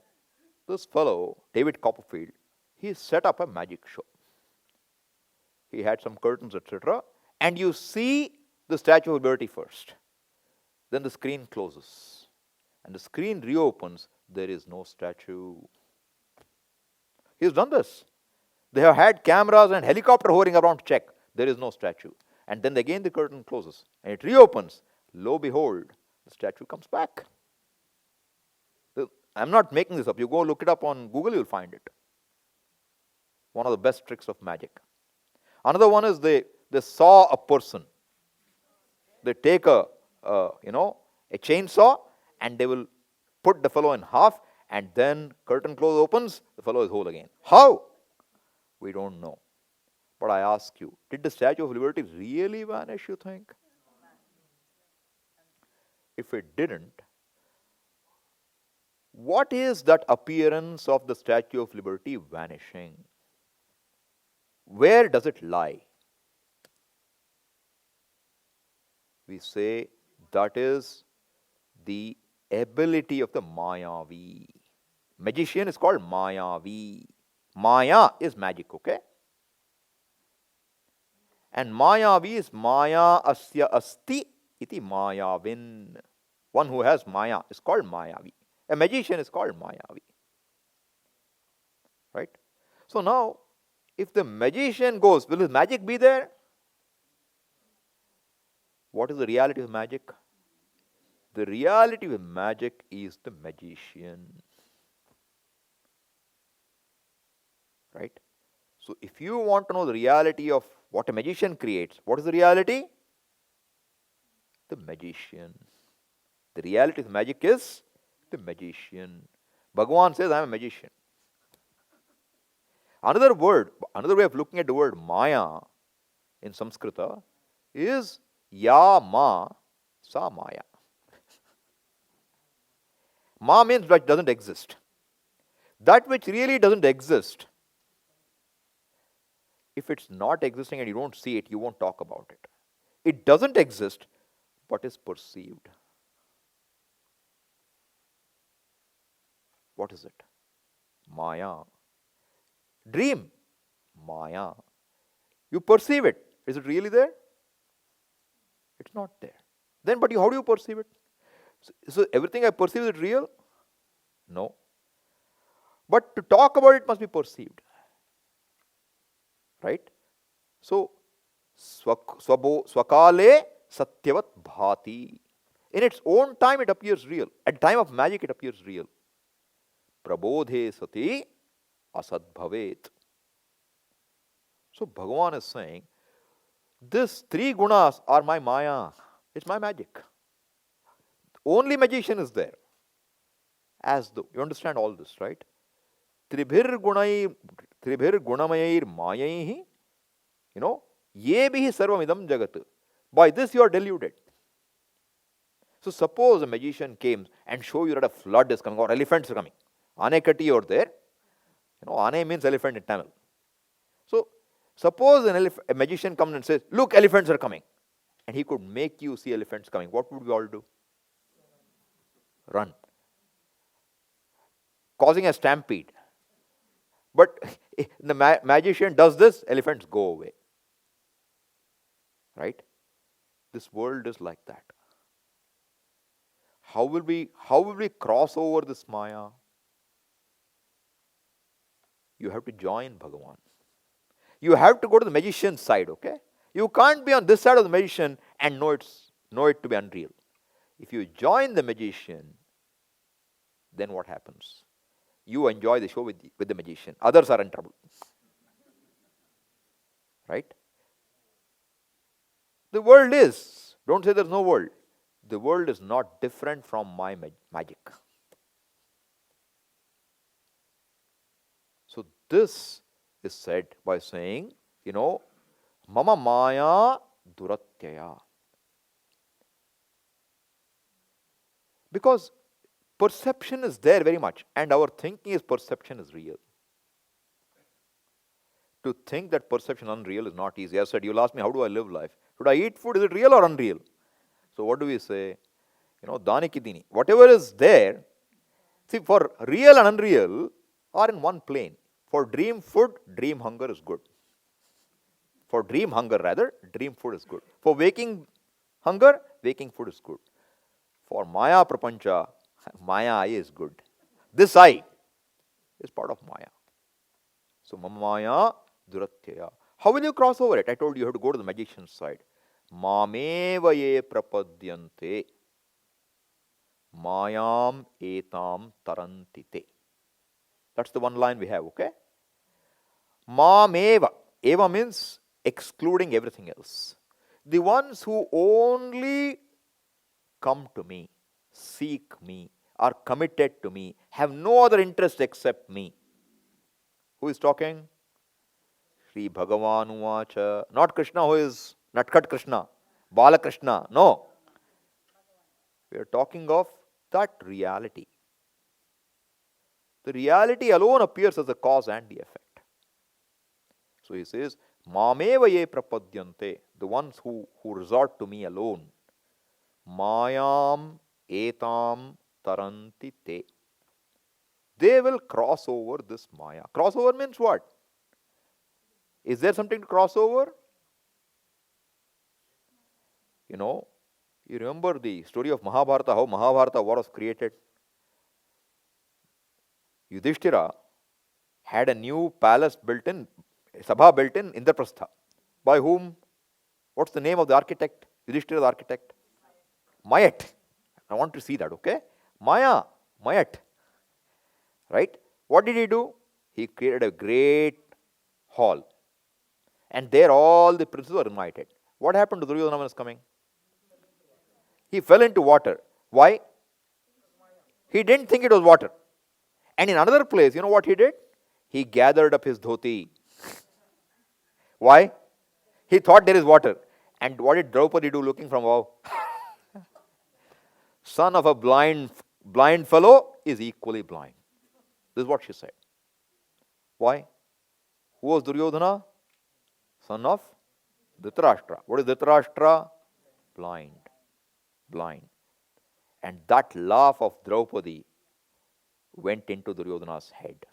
this fellow, David Copperfield, he set up a magic show. He had some curtains, etc. And you see the Statue of Liberty first. Then the screen closes. And the screen reopens. There is no statue. He has done this. They have had cameras and helicopter hovering around to check. There is no statue. And then again the curtain closes. And it reopens. Lo behold, the statue comes back. I'm not making this up. You go look it up on Google, you'll find it. One of the best tricks of magic. Another one is they saw a person. They take a chainsaw and they will put the fellow in half, and then curtain close opens, the fellow is whole again. How? We don't know. But I ask you, did the Statue of Liberty really vanish, you think? If it didn't, what is that appearance of the Statue of Liberty vanishing? Where does it lie? We say that is the ability of the Mayavi. Magician is called Mayavi. Maya is magic, okay? And Mayavi is Maya asya asti iti Mayavin. One who has Maya is called Mayavi. A magician is called Mayavi. Right? So now, if the magician goes, will his magic be there? What is the reality of magic? The reality of magic is the magician. Right? So if you want to know the reality of what a magician creates, what is the reality? The magician. The reality of magic is the magician. Bhagavan says, I am a magician. Another way of looking at the word Maya in Sanskrita is Ya Ma Sa Maya. Ma means that doesn't exist. That which really doesn't exist, if it's not existing and you don't see it, you won't talk about it. It doesn't exist, but is perceived. What is it? Maya. Dream. Maya. You perceive it. Is it really there? It's not there. Then, but how do you perceive it? So everything I perceive, is it real? No. But to talk about it must be perceived. Right? So, swakale satyavat bhati. In its own time, it appears real. At time of magic, it appears real. Prabodhe sati asad bhavet. So, Bhagavan is saying, these three gunas are my maya. It's my magic. Only magician is there. As though, you understand all this, right? Tribhir gunamayir mayaihi, yebihi sarvamidam jagat. By this you are deluded. So suppose a magician came and show you that a flood is coming or elephants are coming. Anekati or there. Ane means elephant in Tamil. So suppose a magician comes and says, look, elephants are coming. And he could make you see elephants coming. What would we all do? Run. Causing a stampede. But the magician does this, elephants go away. Right? This world is like that. How will we cross over this Maya? You have to join Bhagavan. You have to go to the magician's side, okay? You can't be on this side of the magician and know it to be unreal. If you join the magician, then what happens? You enjoy the show with the magician. Others are in trouble. Right? The world is. Don't say there's no world. The world is not different from my magic. So this is said by saying, Mama Maya Duratyaya. Because perception is there very much, and our thinking is perception is real. To think that perception unreal is not easy. As I said, you'll ask me, how do I live life? Should I eat food? Is it real or unreal? So what do we say? Dani kidini. Whatever is there, see, for real and unreal are in one plane. For dream food, dream hunger is good. For dream hunger rather, dream food is good. For waking hunger, waking food is good. For Maya Prapancha, Maya I is good. This I is part of Maya. So Maya Duratyaya. How will you cross over it? I told you have to go to the magician's side. Mameva ye prapadyante Mayam etam tarantite. That's the one line we have, okay? Mameva. Eva means excluding everything else. The ones who only come to me, seek me, are committed to me, have no other interest except me. Who is talking? Sri Bhagavan Uvacha. Not Krishna who is Natkat Krishna, Bala Krishna. No. We are talking of that reality. The reality alone appears as the cause and the effect. So he says, Mameva ye prapadyante, the ones who resort to me alone. Mayam etam taranti te. They will cross over this Maya. Crossover means what? Is there something to cross over? You remember the story of Mahabharata, how Mahabharata was created? Yudhishthira had a new palace built in, Sabha built in Indraprastha. By whom? What's the name of the architect? Yudhishthira's architect? Mayat. I want to see that, okay? Mayat. Right? What did he do? He created a great hall. And there all the princes were invited. What happened to Duryodhana when he was coming? He fell into water. Why? He didn't think it was water. And in another place, you know what he did? He gathered up his dhoti. Why? He thought there is water. And what did Draupadi do looking from above? Son of a blind fellow is equally blind. This is what she said. Why? Who was Duryodhana? Son of Dhritarashtra. What is Dhritarashtra? Blind. And that laugh of Draupadi went into Duryodhana's head.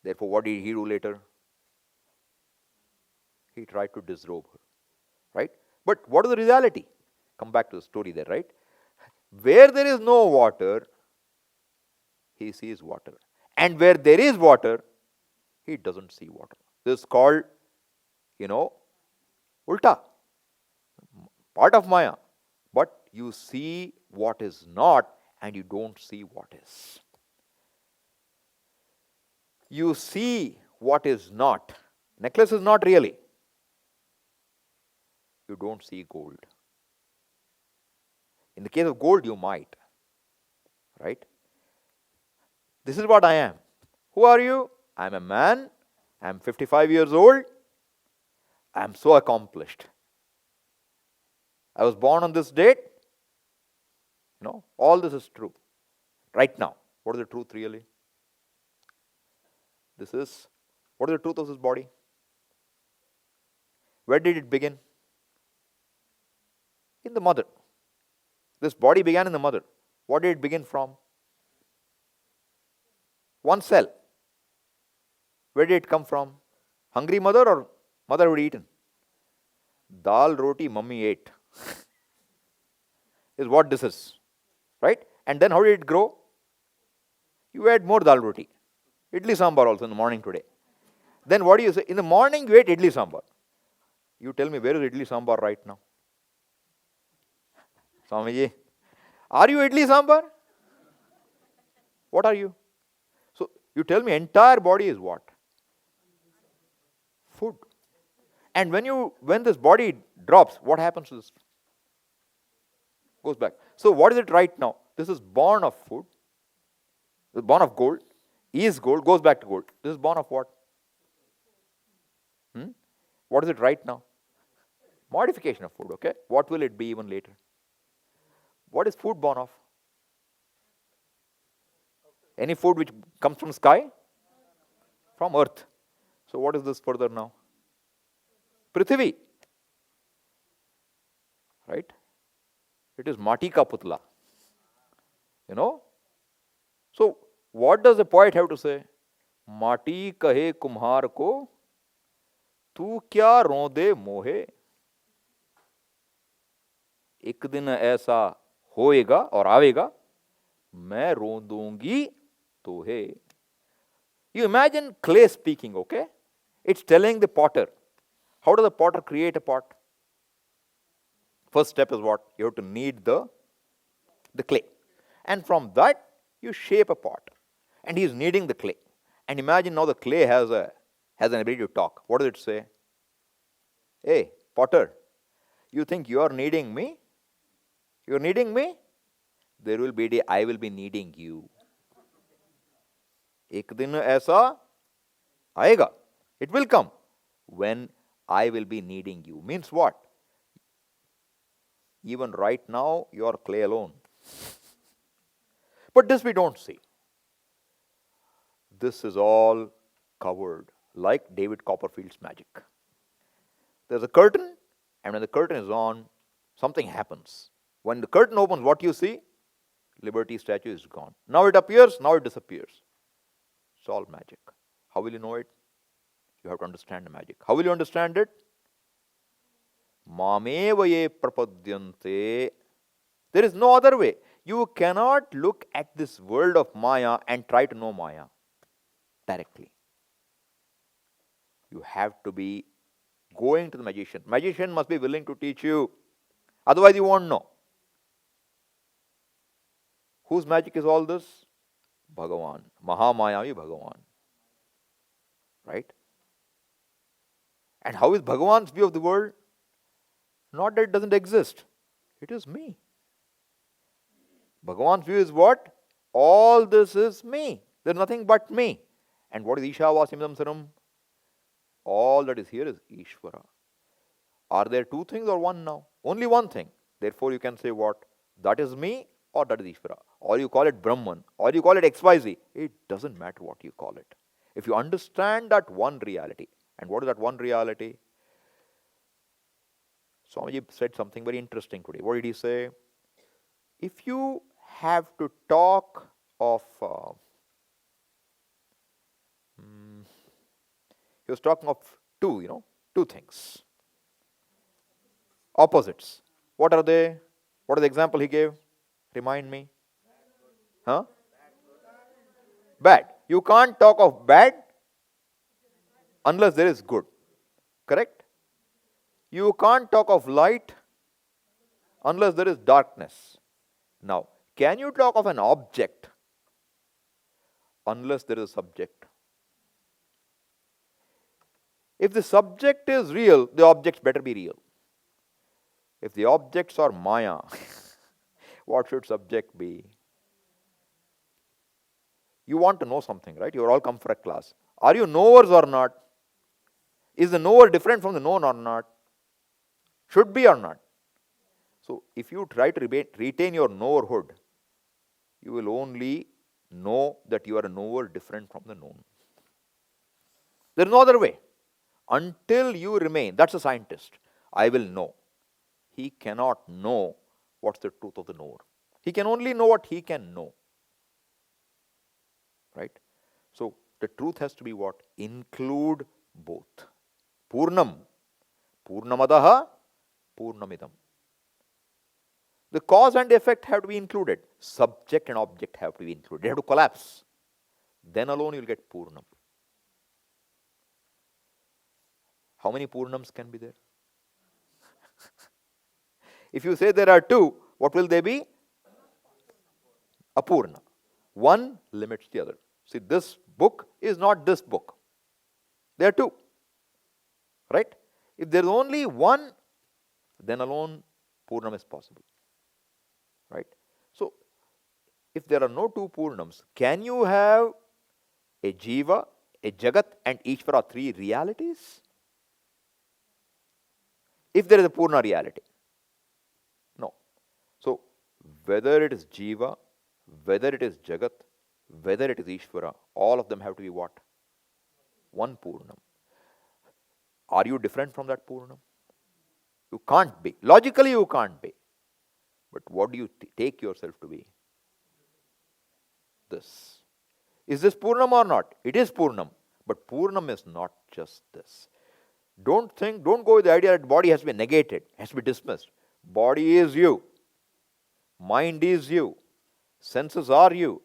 Therefore, what did he do later? He tried to disrobe her. Right? But what is the reality? Come back to the story there, right? Where there is no water, he sees water. And where there is water, he doesn't see water. This is called, ulta. Part of Maya. But you see what is not and you don't see what is. You see what is not. Necklace is not really. You don't see gold. In the case of gold, you might. Right? This is what I am. Who are you? I am a man. I am 55 years old. I am so accomplished. I was born on this date. All this is true. Right now. What is the truth really? What is the truth of this body? Where did it begin? In the mother. This body began in the mother. What did it begin from? One cell. Where did it come from? Hungry mother or mother would eaten? Dal roti mummy ate. Is what this is. Right? And then how did it grow? You add more dal roti. Idli sambar also in the morning today. Then what do you say? In the morning you ate idli sambar. You tell me, where is idli sambar right now? Swamiji, are you idli sambar? What are you? So you tell me, entire body is what? Food. And when this body drops, what happens to this? Goes back. So what is it right now? This is born of food. This is born of gold. Is gold, goes back to gold. This is born of what? What is it right now? Modification of food, okay? What will it be even later? What is food born of? Any food which comes from sky? From earth. So what is this further now? Prithvi. Right? It is Mati ka putla. You know? So what does the poet have to say? Mati kahe kumhar ko, tu kya ronde mohe. एक दिन ऐसा होएगा और आवेगा, मैं रोंदूंगी तो है. You imagine clay speaking, okay? It's telling the potter. How does the potter create a pot? First step is what? You have to knead the clay. And from that, you shape a pot. And he is kneading the clay. And imagine now the clay has an ability to talk. What does it say? Hey, potter, you think you are kneading me? You are kneading me? There will be a day I will be kneading you. एक दिन ऐसा आएगा. It will come when I will be kneading you. Means what? Even right now, you are clay alone. But this we don't see. This is all covered like David Copperfield's magic. There's a curtain, and when the curtain is on, something happens. When the curtain opens, what you see? Liberty statue is gone. Now it appears, now it disappears. It's all magic. How will you know it? You have to understand the magic. How will you understand it? Mameva ye prapadyante. There is no other way. You cannot look at this world of Maya and try to know Maya directly. You have to be going to the magician. Magician must be willing to teach you. Otherwise you won't know. Whose magic is all this? Bhagavan. Mahamayami Bhagavan. Right? And how is Bhagavan's view of the world? Not that it doesn't exist. It is me. Bhagavan's view is what? All this is me. There is nothing but me. And what is Ishavasimidam Saram? All that is here is Ishvara. Are there two things or one now? Only one thing. Therefore you can say what? That is me or that is Ishvara. Or you call it Brahman, or you call it XYZ. It doesn't matter what you call it. If you understand that one reality. And what is that one reality? Swamiji said something very interesting today. What did he say? If you have to talk of, he was talking of two things. Opposites. What are they? What is the example he gave? Remind me. Huh? Bad. You can't talk of bad unless there is good. Correct? You can't talk of light unless there is darkness. Now, can you talk of an object unless there is a subject? If the subject is real, the objects better be real. If the objects are Maya, what should subject be? You want to know something, right? You all come for a class. Are you knowers or not? Is the knower different from the known or not? Should be or not? So, if you try to retain your knowerhood, you will only know that you are a knower different from the known. There is no other way. Until you remain, that's a scientist. I will know. He cannot know what's the truth of the knower. He can only know what he can know. Right? So, the truth has to be what? Include both. Purnam. Purnamadaha. Purnamidam. The cause and effect have to be included. Subject and object have to be included. They have to collapse. Then alone you will get Purnam. How many Purnams can be there? If you say there are two, what will they be? Apurna. One limits the other. See, this book is not this book. There are two. Right? If there is only one, then alone Purnam is possible. Right? So, if there are no two Purnams, can you have a Jiva, a Jagat, and Ishvara, three realities? If there is a Purna reality. No. So, whether it is Jiva, whether it is Jagat, whether it is Ishvara, all of them have to be what? One Purnam. Are you different from that Purnam? You can't be. Logically, you can't be. But what do you take yourself to be? This. Is this Purnam or not? It is Purnam. But Purnam is not just this. Don't go with the idea that body has to be negated, has to be dismissed. Body is you. Mind is you. Senses are you.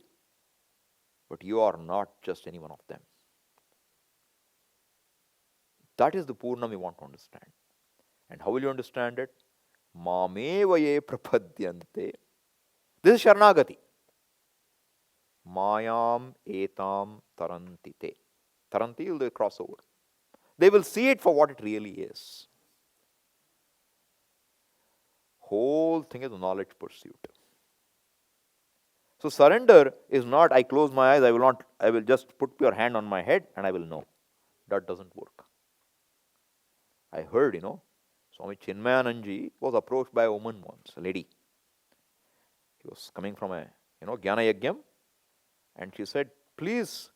But you are not just any one of them. That is the Purnam we want to understand. And how will you understand it? Mamevaye prapadyante. This is Sharanagati. Mayam etam tarantite. Taranti will cross over. They will see it for what it really is. Whole thing is a knowledge pursuit. So surrender is not, I close my eyes, I will just put your hand on my head and I will know. That doesn't work. I heard, Swami Chinmayananji was approached by a woman once, a lady. He was coming from a, Jnana Yagyam, and she said, please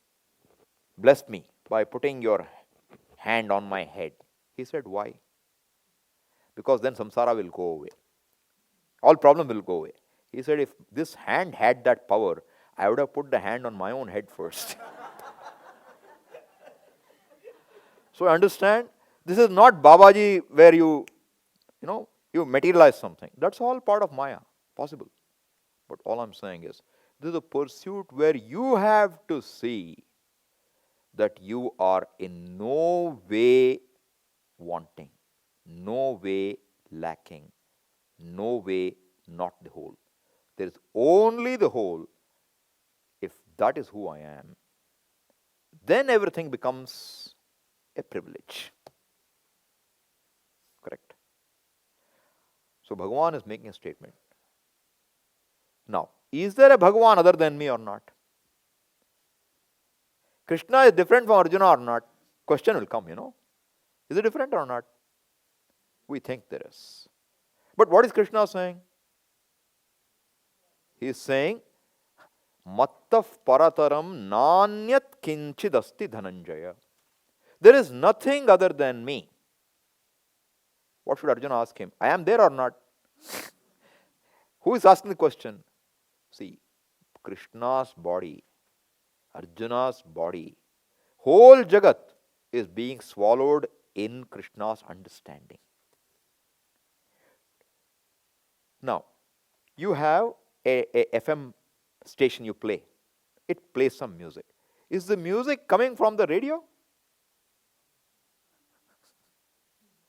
bless me by putting your hand on my head. He said, why? Because then samsara will go away. All problem will go away. He said, if this hand had that power, I would have put the hand on my own head first. So understand, this is not Babaji where you materialize something. That's all part of Maya, possible. But all I'm saying is, this is a pursuit where you have to see that you are in no way wanting, no way lacking, no way not the whole. There is only the whole. If that is who I am, then everything becomes a privilege. Correct? So Bhagavan is making a statement. Now, is there a Bhagavan other than me or not? Krishna is different from Arjuna or not? Question will come, Is it different or not? We think there is. But what is Krishna saying? He is saying, Mattaf parataram nanyat kinchidasti dhananjaya. There is nothing other than me. What should Arjuna ask him? I am there or not? Who is asking the question? See, Krishna's body, Arjuna's body, whole Jagat is being swallowed in Krishna's understanding. Now, you have a FM station you play. It plays some music. Is the music coming from the radio?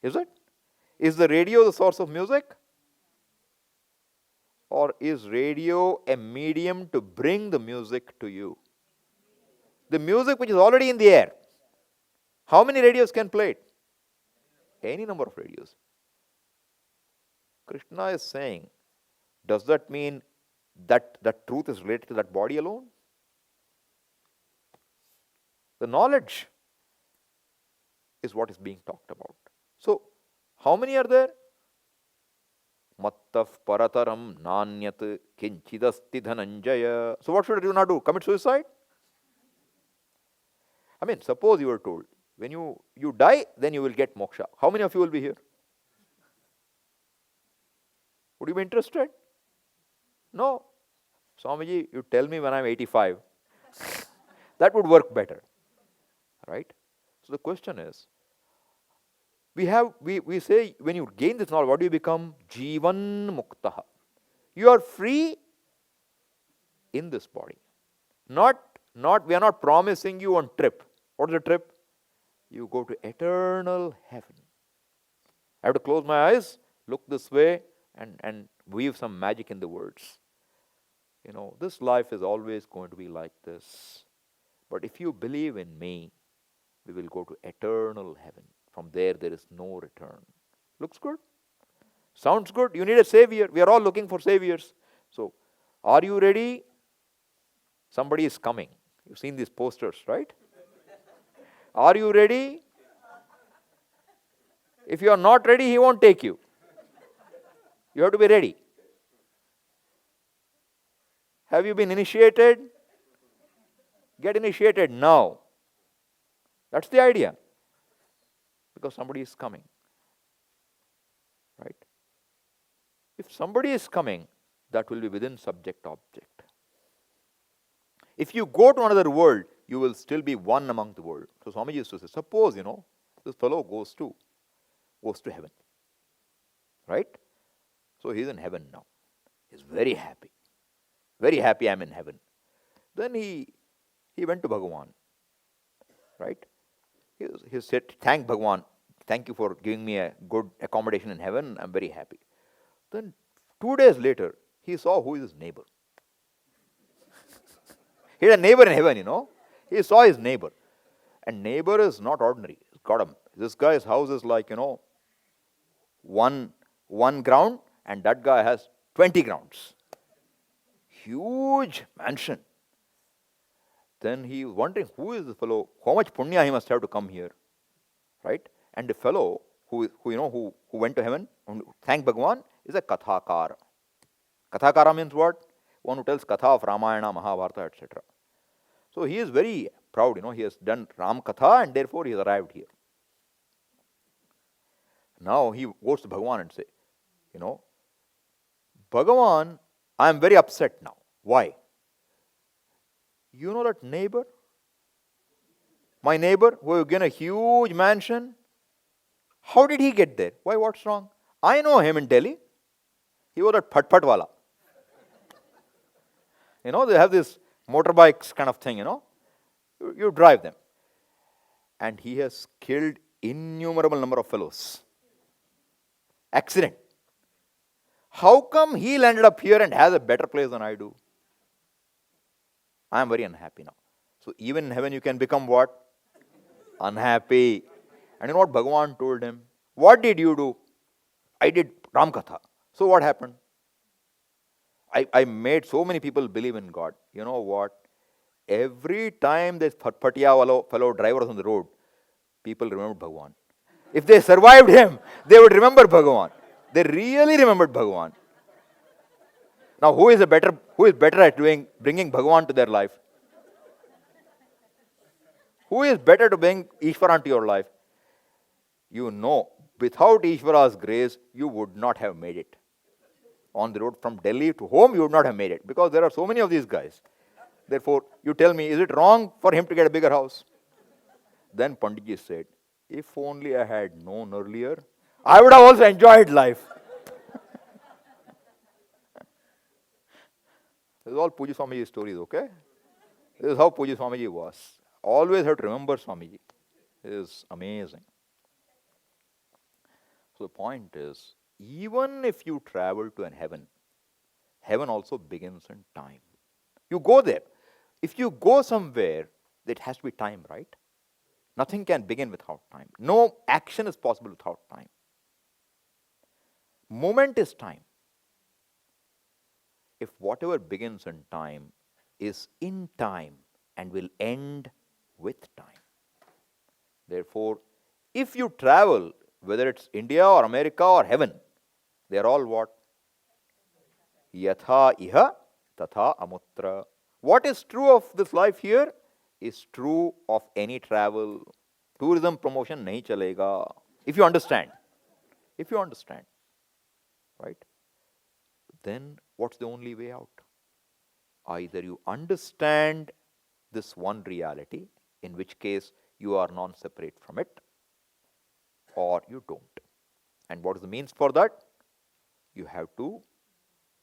Is it? Is the radio the source of music? Or is radio a medium to bring the music to you? The music which is already in the air. How many radios can play it? Any number of radios. Krishna is saying, does that mean that truth is related to that body alone? The knowledge is what is being talked about. So, how many are there? Mattaf parataram nanyat kinchidasti dhananjaya. So what should Arjuna do? Commit suicide? I mean, suppose you were told, when you die, then you will get moksha. How many of you will be here? Would you be interested? No. Swamiji, you tell me when I'm 85. That would work better. Right? So the question is, we say, when you gain this knowledge, what do you become? Jivan muktaha. You are free in this body. We are not promising you on trip. What is the trip? You go to eternal heaven. I have to close my eyes, look this way, and weave some magic in the words. This life is always going to be like this. But if you believe in me, we will go to eternal heaven. From there is no return. Looks good? Sounds good? You need a savior. We are all looking for saviors. So, are you ready? Somebody is coming. You've seen these posters, right? Are you ready? If you are not ready, he won't take you. You have to be ready. Have you been initiated? Get initiated now. That's the idea. Because somebody is coming. Right? If somebody is coming, that will be within subject-object. If you go to another world, you will still be one among the world. So Swamiji used to say, suppose, this fellow goes to heaven. Right? So he's in heaven now. He's very happy. Very happy I'm in heaven. Then he went to Bhagavan. Right? He said, thank Bhagavan. Thank you for giving me a good accommodation in heaven. I'm very happy. Then 2 days later, he saw who is his neighbor. He had a neighbor in heaven, He saw his neighbor. And neighbor is not ordinary. This guy's house is like, one ground, and that guy has 20 grounds. Huge mansion. Then he was wondering, who is this fellow? How much punya he must have to come here, right? And the fellow who went to heaven, thank Bhagavan, is a kathakara. Kathakara means what? One who tells katha of Ramayana, Mahabharata, etc. So he is very proud. He has done Ram Katha, and therefore he has arrived here. Now he goes to Bhagavan and say, Bhagavan, I am very upset now. Why? You know that neighbor? My neighbor who has given a huge mansion? How did he get there? Why, what's wrong? I know him in Delhi. He was at Phat-Phat-wala. They have this motorbikes kind of thing, You drive them. And he has killed innumerable number of fellows. Accident. How come he landed up here and has a better place than I do? I am very unhappy now. So even in heaven you can become what? Unhappy. And you know what Bhagavan told him? What did you do? I did Ram Katha. So what happened? I made so many people believe in God. You know what? Every time this Phat-Phat-wala fellow driver was on the road, people remembered Bhagavan. If they survived him, they would remember Bhagavan. They really remembered Bhagavan. Now, who is better at bringing Bhagavan to their life? Who is better to bring Ishvara into your life? Without Ishvara's grace, you would not have made it. On the road from Delhi to home, you would not have made it, because there are so many of these guys. Therefore, you tell me, is it wrong for him to get a bigger house? Then Panditji said, if only I had known earlier, I would have also enjoyed life. This is all Puja Swamiji's stories, okay? This is how Puja Swamiji was. Always have to remember Swamiji. It is amazing. So the point is, even if you travel to an heaven, heaven also begins in time. You go there. If you go somewhere, it has to be time, right? Nothing can begin without time. No action is possible without time. Moment is time. If whatever begins in time is in time and will end with time. Therefore, if you travel, whether it's India or America or heaven, they are all what? Yatha iha tatha amutra. What is true of this life here is true of any travel. Tourism promotion nahi chalega. If you understand. Right? Then what's the only way out? Either you understand this one reality, in which case you are non-separate from it, or you don't. And what is the means for that? You have to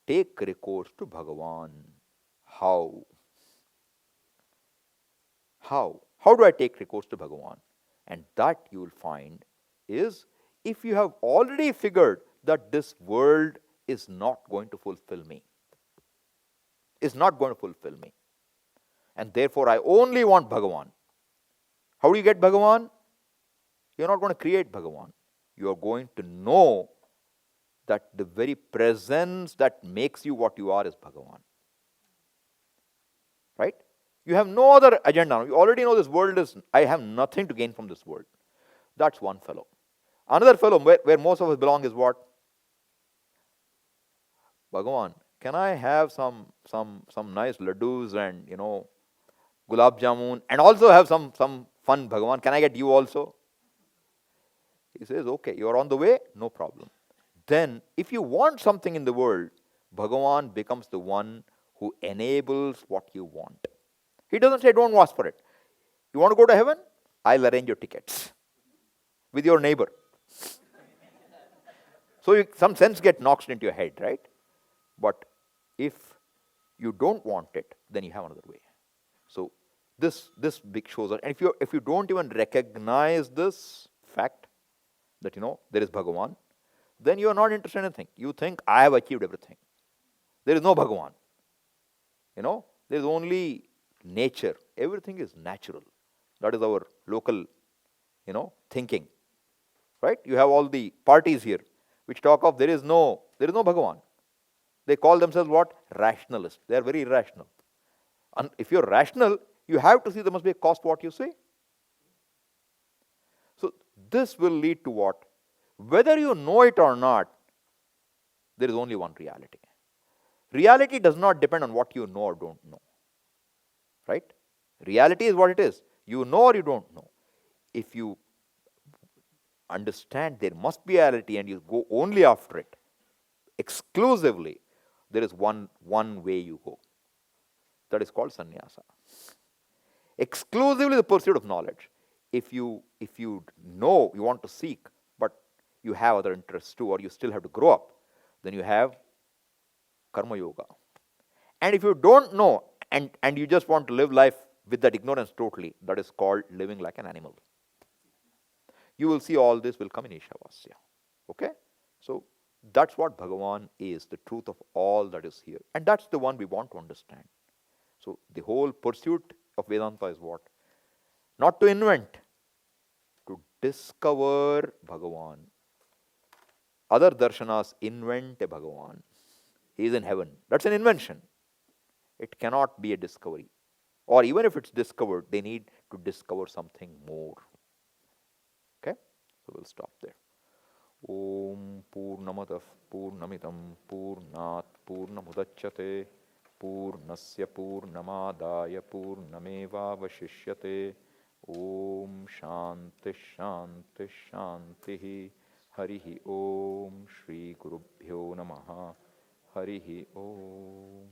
take recourse to Bhagavan. How? How do I take recourse to Bhagavan? And that you will find is, if you have already figured that this world is not going to fulfill me, is not going to fulfill me, and therefore I only want Bhagavan. How do you get Bhagavan? You're not going to create Bhagavan. You are going to know that the very presence that makes you what you are is Bhagavan. Right? You have no other agenda. You already know this world is, I have nothing to gain from this world. That's one fellow. Another fellow, where most of us belong, is what? Bhagavan, can I have some nice laddus and gulab jamun, and also have some fun, Bhagavan? Can I get you also? He says, okay, you're on the way, no problem. Then, if you want something in the world, Bhagavan becomes the one who enables what you want. He doesn't say, don't ask for it. You want to go to heaven? I'll arrange your tickets with your neighbor. So some sense gets knocked into your head, right? But if you don't want it, then you have another way. So this big shows us. And if you don't even recognize this fact that there is Bhagavan, then you are not interested in anything. You think, I have achieved everything. There is no Bhagavan. There is only nature. Everything is natural. That is our local, thinking. Right? You have all the parties here which talk of there is no Bhagavan. They call themselves what? Rationalists. They are very irrational. And if you're rational, you have to see there must be a cost to what you say. So this will lead to what? Whether you know it or not, there is only one reality. Reality does not depend on what you know or don't know. Right? Reality is what it is. You know or you don't know. If you understand there must be reality and you go only after it, exclusively, there is one way you go. That is called sannyasa. Exclusively the pursuit of knowledge. If you know, you want to seek, but you have other interests too, or you still have to grow up, then you have karma yoga. And if you don't know and you just want to live life with that ignorance totally, that is called living like an animal. You will see all this will come in Ishavasya. Okay? So that's what Bhagavan is, the truth of all that is here. And that's the one we want to understand. So the whole pursuit of Vedanta is what? Not to invent, to discover Bhagavan. Other darshanas invent a Bhagavan. He is in heaven. That's an invention. It cannot be a discovery. Or even if it's discovered, they need to discover something more. Okay? So we'll stop there. Om Purnamadav Purnamidam Purnat Purnamudachyate Purnasya Purnamadaya Purnameva Vashishyate. Om Shanti Shanti Shanti. Harihi Om Shri Gurubhyo Namaha. Harihi Om.